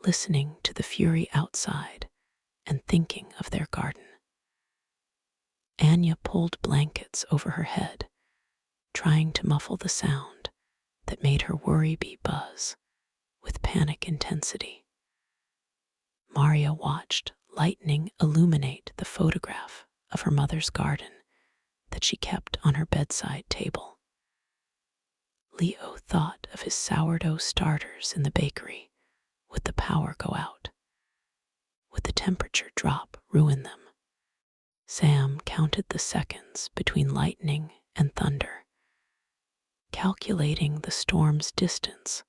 listening to the fury outside and thinking of their garden. Anya pulled blankets over her head, trying to muffle the sound that made her worry bee buzz with panic intensity. Maria watched lightning illuminate the photograph of her mother's garden that she kept on her bedside table. Leo thought of his sourdough starters in the bakery. Would the power go out? Would the temperature drop ruin them? Sam counted the seconds between lightning and thunder, calculating the storm's distance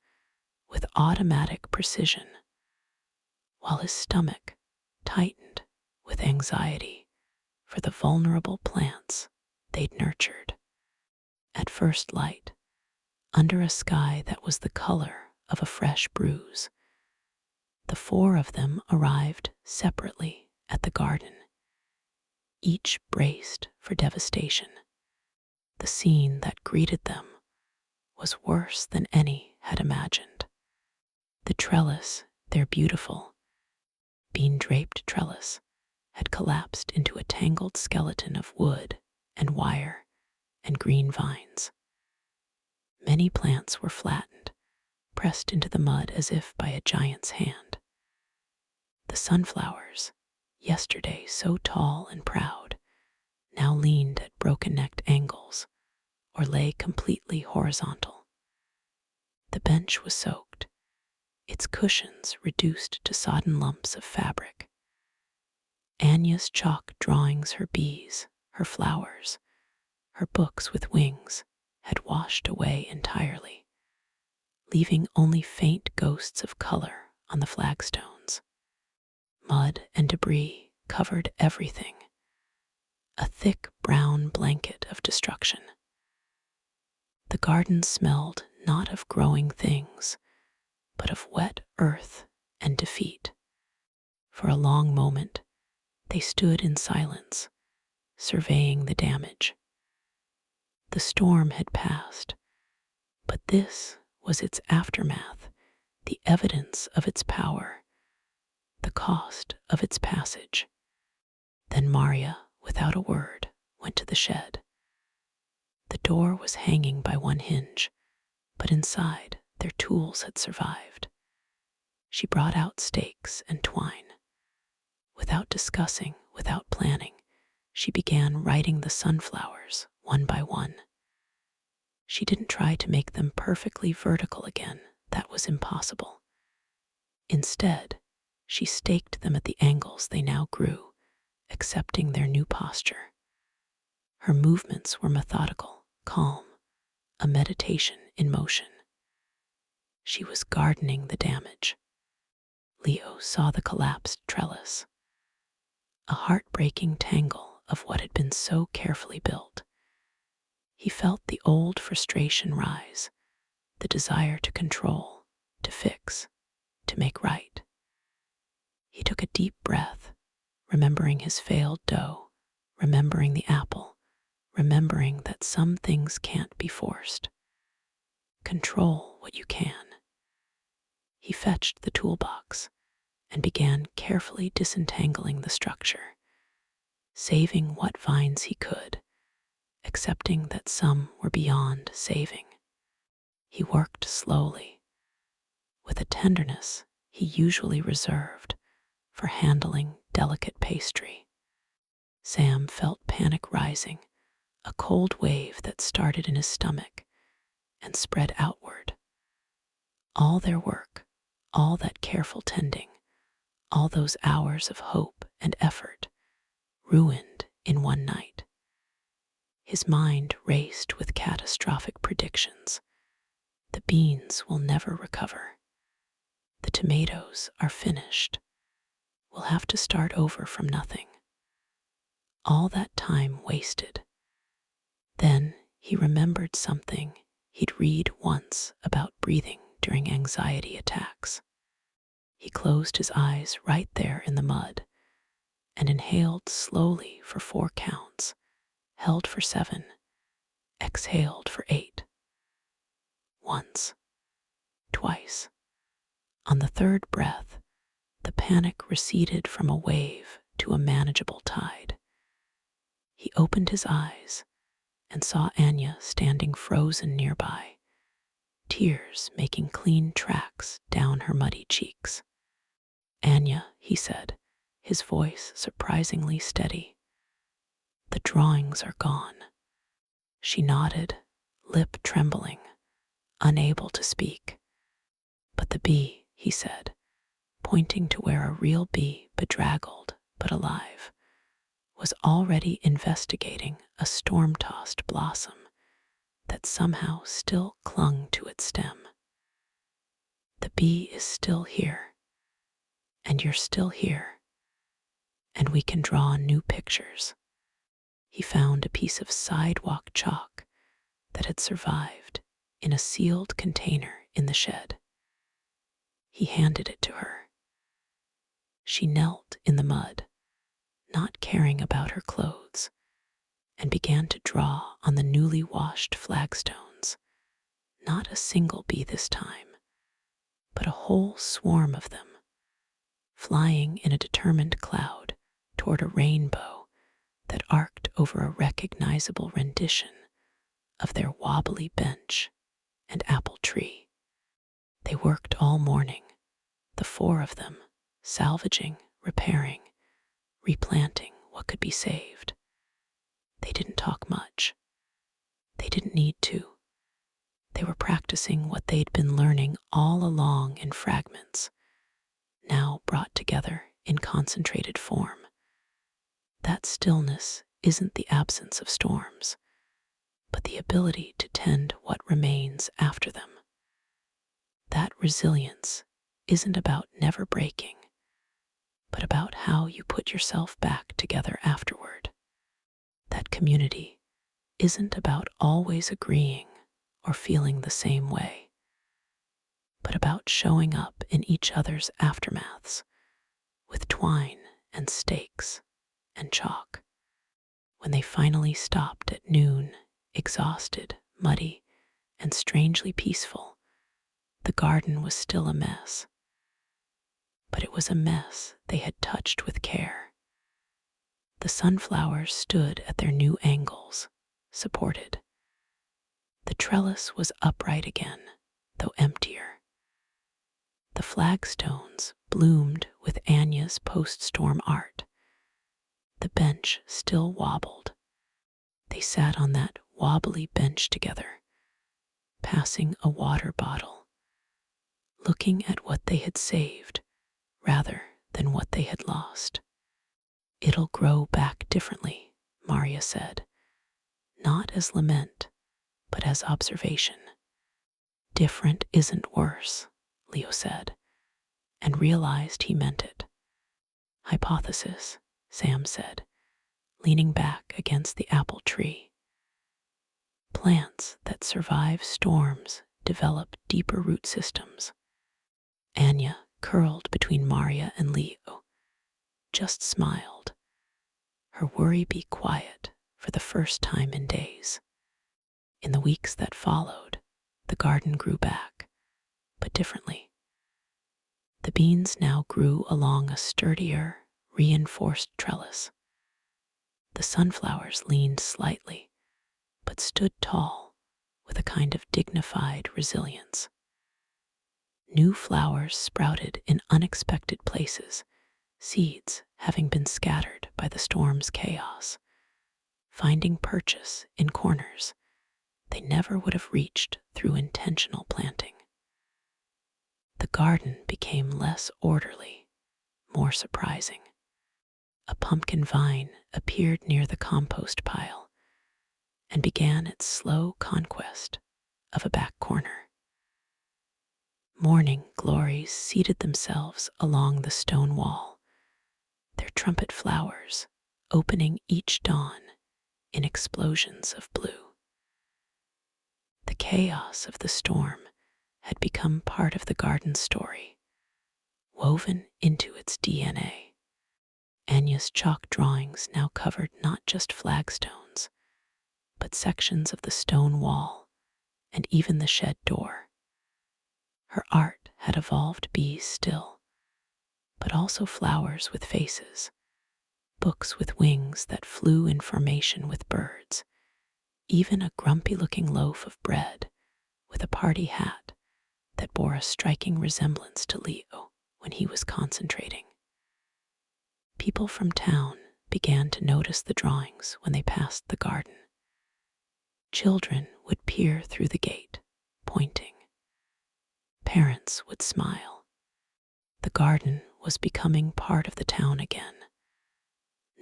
with automatic precision, while his stomach tightened with anxiety for the vulnerable plants they'd nurtured. At first light, under a sky that was the color of a fresh bruise, the four of them arrived separately at the garden, each braced for devastation. The scene that greeted them was worse than any had imagined. The trellis, their beautiful, bean-draped trellis, had collapsed into a tangled skeleton of wood and wire and green vines. Many plants were flattened, pressed into the mud as if by a giant's hand. The sunflowers, yesterday so tall and proud, now leaned at broken-necked angles or lay completely horizontal. The bench was soaked, its cushions reduced to sodden lumps of fabric. Anya's chalk drawings, her bees, her flowers, her books with wings, had washed away entirely, leaving only faint ghosts of color on the flagstones. Mud and debris covered everything, a thick brown blanket of destruction. The garden smelled not of growing things, but of wet earth and defeat. For a long moment, they stood in silence, surveying the damage. The storm had passed, but this was its aftermath, the evidence of its power, the cost of its passage. Then Maria, without a word, went to the shed. The door was hanging by one hinge, but inside their tools had survived. She brought out stakes and twine. Without discussing, without planning, she began writing the sunflowers one by one. She didn't try to make them perfectly vertical again. That was impossible. Instead, she staked them at the angles they now grew, accepting their new posture. Her movements were methodical, calm, a meditation in motion. She was gardening the damage. Leo saw the collapsed trellis, a heartbreaking tangle of what had been so carefully built. He felt the old frustration rise, the desire to control, to fix, to make right. He took a deep breath, remembering his failed dough, remembering the apple, remembering that some things can't be forced. Control what you can. He fetched the toolbox and began carefully disentangling the structure, saving what vines he could, accepting that some were beyond saving. He worked slowly, with a tenderness he usually reserved for handling delicate pastry. Sam felt panic rising, a cold wave that started in his stomach and spread outward. All their work, all that careful tending, all those hours of hope and effort, ruined in one night. His mind raced with catastrophic predictions. The beans will never recover. The tomatoes are finished. We'll have to start over from nothing. All that time wasted. Then he remembered something he'd read once about breathing during anxiety attacks. He closed his eyes right there in the mud and inhaled slowly for 4 counts, held for 7, exhaled for 8. Once, twice. On the third breath, the panic receded from a wave to a manageable tide. He opened his eyes and saw Anya standing frozen nearby, tears making clean tracks down her muddy cheeks. "Anya," he said, his voice surprisingly steady, "the drawings are gone." She nodded, lip trembling, unable to speak. "But the bee," he said, pointing to where a real bee, bedraggled but alive, was already investigating a storm-tossed blossom that somehow still clung to its stem. "The bee is still here, and you're still here." and we can draw new pictures. He found a piece of sidewalk chalk that had survived in a sealed container in the shed. He handed it to her. She knelt in the mud, not caring about her clothes, and began to draw on the newly washed flagstones. Not a single bee this time, but a whole swarm of them, flying in a determined cloud toward a rainbow that arced over a recognizable rendition of their wobbly bench and apple tree. They worked all morning, the four of them, salvaging, repairing, replanting what could be saved. They didn't talk much. They didn't need to. They were practicing what they'd been learning all along in fragments, now brought together in concentrated form. That stillness isn't the absence of storms, but the ability to tend what remains after them. That resilience isn't about never breaking, but about how you put yourself back together afterward. That community isn't about always agreeing or feeling the same way, but about showing up in each other's aftermaths with twine and stakes and chalk. When they finally stopped at noon, exhausted, muddy, and strangely peaceful, the garden was still a mess. But it was a mess they had touched with care. The sunflowers stood at their new angles, supported. The trellis was upright again, though emptier. The flagstones bloomed with Anya's post-storm art. The bench still wobbled. They sat on that wobbly bench together, passing a water bottle, looking at what they had saved rather than what they had lost. "It'll grow back differently," Maria said, not as lament, but as observation. "Different isn't worse," Leo said, and realized he meant it. "Hypothesis," Sam said, leaning back against the apple tree. "Plants that survive storms develop deeper root systems." Anya, curled between Maria and Leo, just smiled, her worry bee quiet for the first time in days. In the weeks that followed, the garden grew back, but differently. The beans now grew along a sturdier, reinforced trellis. The sunflowers leaned slightly, but stood tall with a kind of dignified resilience. New flowers sprouted in unexpected places, seeds having been scattered by the storm's chaos, finding purchase in corners they never would have reached through intentional planting. The garden became less orderly, more surprising. A pumpkin vine appeared near the compost pile and began its slow conquest of a back corner. Morning glories seated themselves along the stone wall, their trumpet flowers opening each dawn in explosions of blue. The chaos of the storm had become part of the garden's story, woven into its DNA. Anya's chalk drawings now covered not just flagstones, but sections of the stone wall and even the shed door. Her art had evolved bees still, but also flowers with faces, books with wings that flew in formation with birds, even a grumpy-looking loaf of bread with a party hat that bore a striking resemblance to Leo when he was concentrating. People from town began to notice the drawings when they passed the garden. Children would peer through the gate, pointing. Parents would smile. The garden was becoming part of the town again,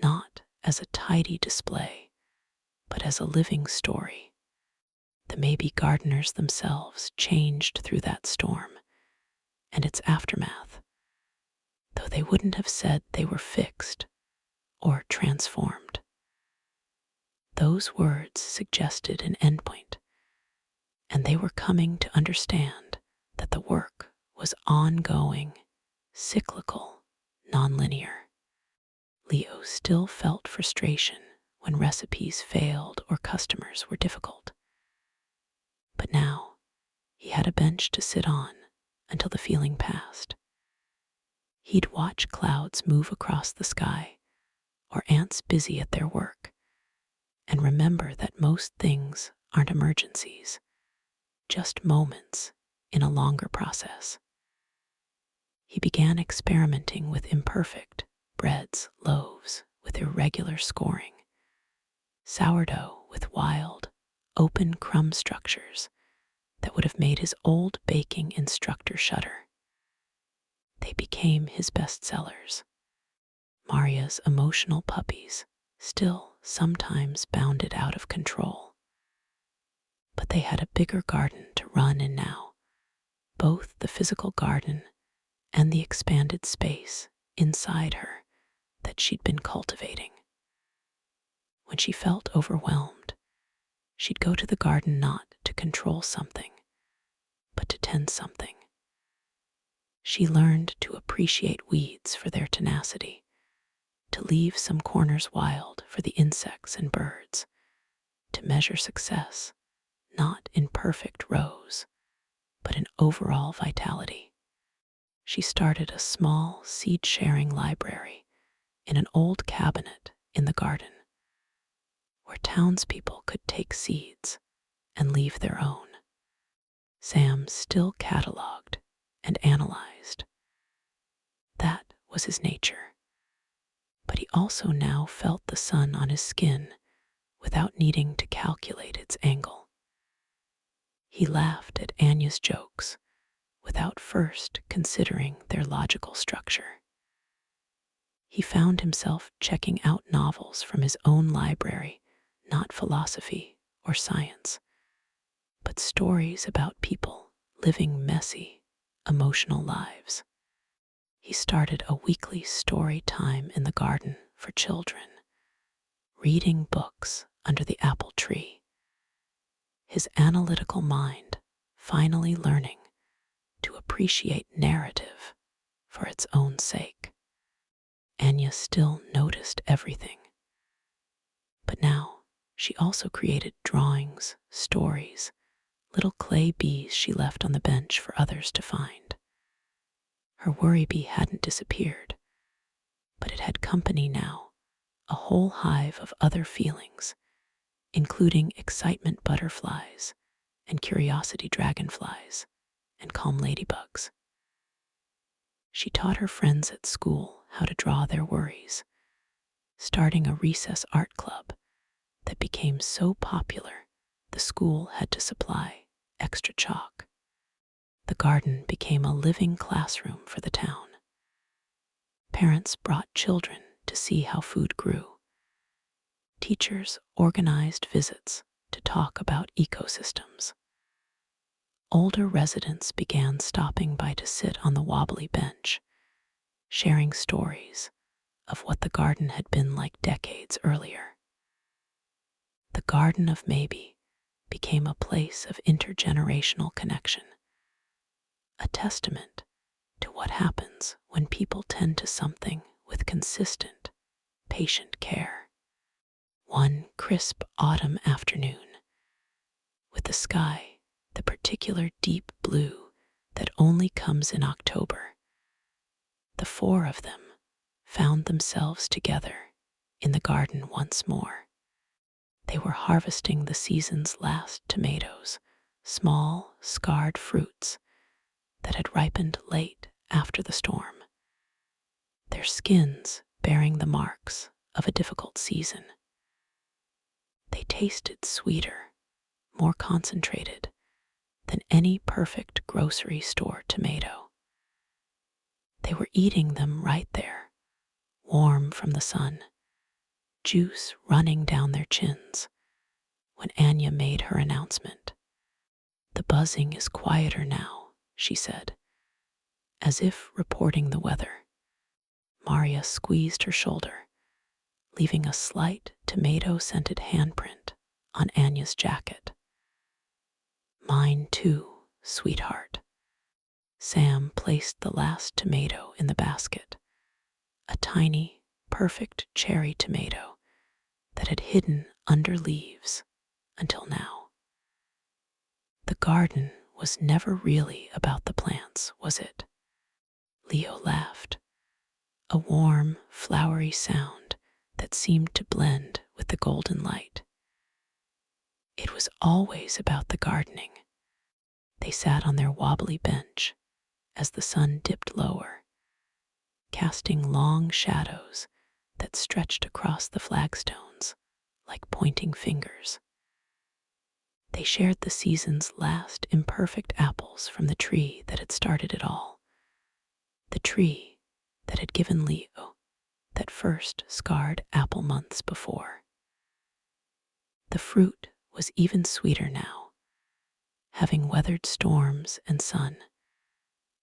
not as a tidy display, but as a living story. The maybe gardeners themselves changed through that storm and its aftermath, though they wouldn't have said they were fixed or transformed. Those words suggested an endpoint, and they were coming to understand that the work was ongoing, cyclical, nonlinear. Leo still felt frustration when recipes failed or customers were difficult. But now he had a bench to sit on until the feeling passed. He'd watch clouds move across the sky or ants busy at their work, and remember that most things aren't emergencies, just moments in a longer process. He began experimenting with imperfect breads, loaves with irregular scoring, sourdough with wild, open crumb structures that would have made his old baking instructor shudder. They became his bestsellers. Maria's emotional puppies still sometimes bounded out of control. But they had a bigger garden to run in now, both the physical garden and the expanded space inside her that she'd been cultivating. When she felt overwhelmed, she'd go to the garden not to control something, but to tend something. She learned to appreciate weeds for their tenacity, to leave some corners wild for the insects and birds, to measure success not in perfect rows, but in overall vitality. She started a small seed-sharing library in an old cabinet in the garden, where townspeople could take seeds and leave their own. Sam still cataloged and analyzed. That was his nature. But he also now felt the sun on his skin without needing to calculate its angle. He laughed at Anya's jokes without first considering their logical structure. He found himself checking out novels from his own library, not philosophy or science, but stories about people living messy, emotional lives. He started a weekly story time in the garden for children, reading books under the apple tree, his analytical mind finally learning to appreciate narrative for its own sake. Anya still noticed everything, but now she also created drawings, stories, little clay bees she left on the bench for others to find. Her worry bee hadn't disappeared, but it had company now, a whole hive of other feelings, including excitement butterflies and curiosity dragonflies and calm ladybugs. She taught her friends at school how to draw their worries, starting a recess art club that became so popular the school had to supply extra chalk. The garden became a living classroom for the town. Parents brought children to see how food grew. Teachers organized visits to talk about ecosystems. Older residents began stopping by to sit on the wobbly bench, sharing stories of what the garden had been like decades earlier. The Garden of Maybe became a place of intergenerational connection, a testament to what happens when people tend to something with consistent, patient care. One crisp autumn afternoon, with the sky the particular deep blue that only comes in October, the four of them found themselves together in the garden once more. They were harvesting the season's last tomatoes, small, scarred fruits that had ripened late after the storm, their skins bearing the marks of a difficult season. They tasted sweeter, more concentrated than any perfect grocery store tomato. They were eating them right there, warm from the sun, juice running down their chins, when Anya made her announcement. "The buzzing is quieter now," she said, as if reporting the weather. Maria squeezed her shoulder. leaving a slight tomato-scented handprint on Anya's jacket. "Mine too, sweetheart." Sam placed the last tomato in the basket, a tiny, perfect cherry tomato that had hidden under leaves until now. The garden was never really about the plants, was it? Leo laughed, a warm, flowery sound that seemed to blend with the golden light. It was always about the gardening. They sat on their wobbly bench as the sun dipped lower, casting long shadows that stretched across the flagstones like pointing fingers. They shared the season's last imperfect apples from the tree that had started it all, the tree that had given Leo that first scarred apple months before. The fruit was even sweeter now, having weathered storms and sun,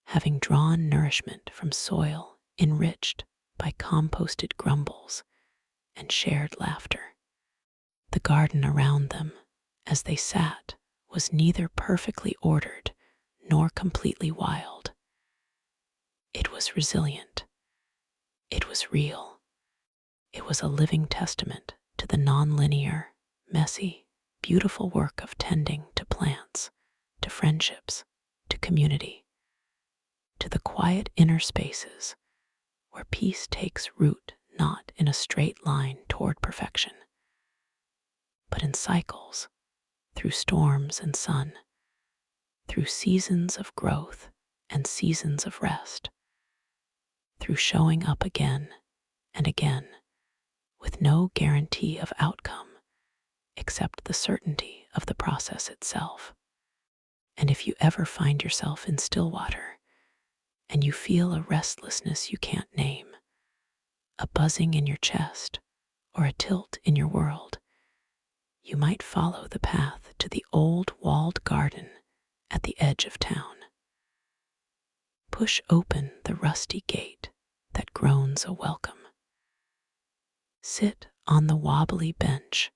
having drawn nourishment from soil enriched by composted grumbles and shared laughter. The garden around them, as they sat, was neither perfectly ordered nor completely wild. It was resilient. It was real. It was a living testament to the nonlinear, messy, beautiful work of tending to plants, to friendships, to community, to the quiet inner spaces where peace takes root not in a straight line toward perfection, but in cycles, through storms and sun, through seasons of growth and seasons of rest, through showing up again and again with no guarantee of outcome except the certainty of the process itself. And if you ever find yourself in Stillwater and you feel a restlessness you can't name, a buzzing in your chest, or a tilt in your world, you might follow the path to the old walled garden at the edge of town. Push open the rusty gate that groans a welcome. Sit on the wobbly bench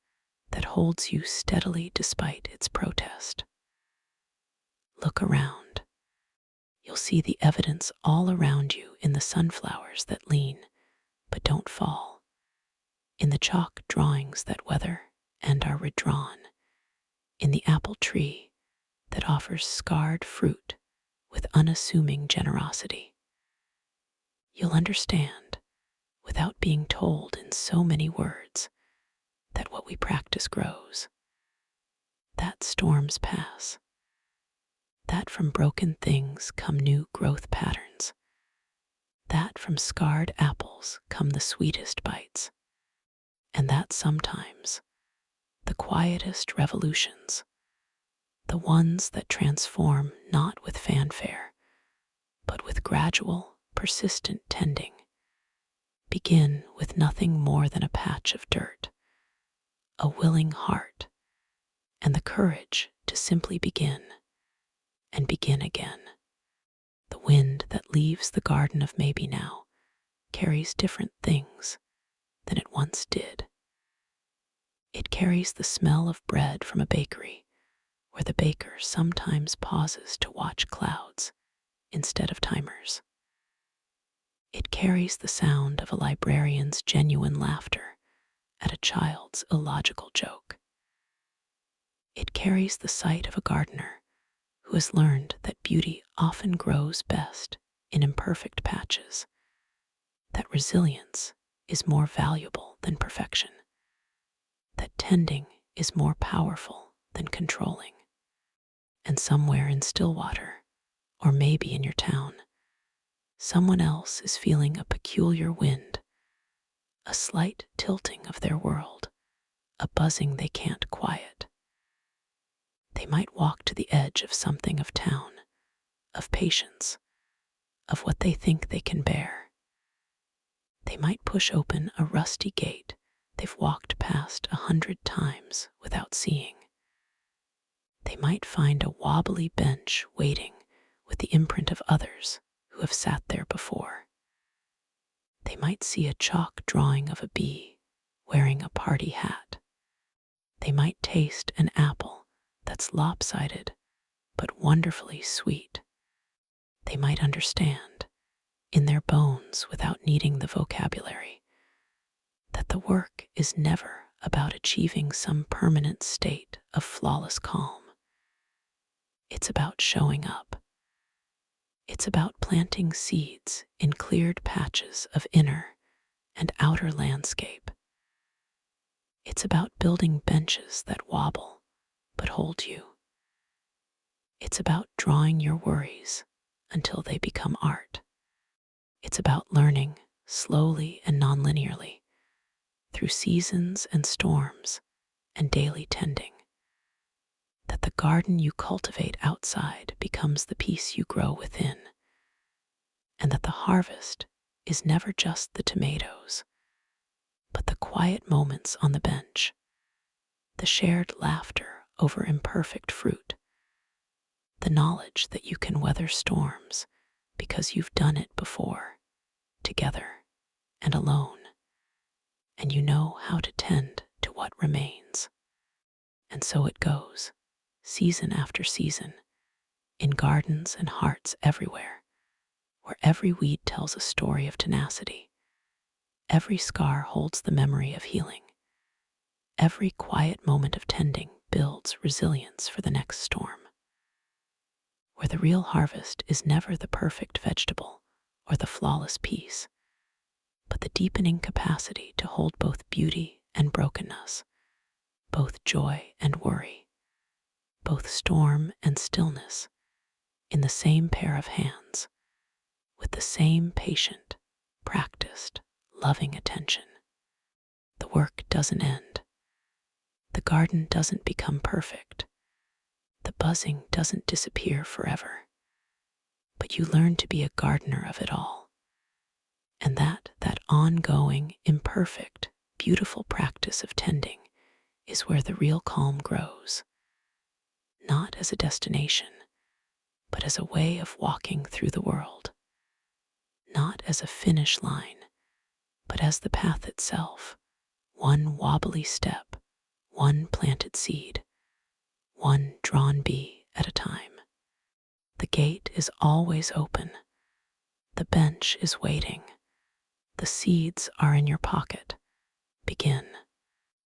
that holds you steadily despite its protest. Look around. You'll see the evidence all around you in the sunflowers that lean but don't fall, in the chalk drawings that weather and are redrawn, in the apple tree that offers scarred fruit with unassuming generosity. You'll understand, without being told in so many words, that what we practice grows, that storms pass, that from broken things come new growth patterns, that from scarred apples come the sweetest bites, and that sometimes the quietest revolutions, the ones that transform not with fanfare, but with gradual, persistent tending, begin with nothing more than a patch of dirt, a willing heart, and the courage to simply begin and begin again. The wind that leaves the garden of maybe now carries different things than it once did. It carries the smell of bread from a bakery, where the baker sometimes pauses to watch clouds instead of timers. It carries the sound of a librarian's genuine laughter at a child's illogical joke. It carries the sight of a gardener who has learned that beauty often grows best in imperfect patches, that resilience is more valuable than perfection, that tending is more powerful than controlling. And somewhere in Stillwater, or maybe in your town, someone else is feeling a peculiar wind, a slight tilting of their world, a buzzing they can't quiet. They might walk to the edge of something of town, of patience, of what they think they can bear. They might push open a rusty gate they've walked past 100 times without seeing. They might find a wobbly bench waiting with the imprint of others who have sat there before. They might see a chalk drawing of a bee wearing a party hat. They might taste an apple that's lopsided but wonderfully sweet. They might understand, in their bones without needing the vocabulary, that the work is never about achieving some permanent state of flawless calm. It's about showing up. It's about planting seeds in cleared patches of inner and outer landscape. It's about building benches that wobble but hold you. It's about drawing your worries until they become art. It's about learning slowly and non-linearly through seasons and storms and daily tending, that the garden you cultivate outside becomes the peace you grow within, and that the harvest is never just the tomatoes, but the quiet moments on the bench, the shared laughter over imperfect fruit, the knowledge that you can weather storms because you've done it before, together and alone, and you know how to tend to what remains. And so it goes, season after season, in gardens and hearts everywhere, where every weed tells a story of tenacity, every scar holds the memory of healing, every quiet moment of tending builds resilience for the next storm, where the real harvest is never the perfect vegetable or the flawless piece, but the deepening capacity to hold both beauty and brokenness, both joy and worry, both storm and stillness, in the same pair of hands, with the same patient, practiced, loving attention. The work doesn't end. The garden doesn't become perfect. The buzzing doesn't disappear forever. But you learn to be a gardener of it all. And that ongoing, imperfect, beautiful practice of tending is where the real calm grows, not as a destination, but as a way of walking through the world, not as a finish line, but as the path itself, one wobbly step, one planted seed, one drawn bee at a time. The gate is always open. The bench is waiting. The seeds are in your pocket. Begin.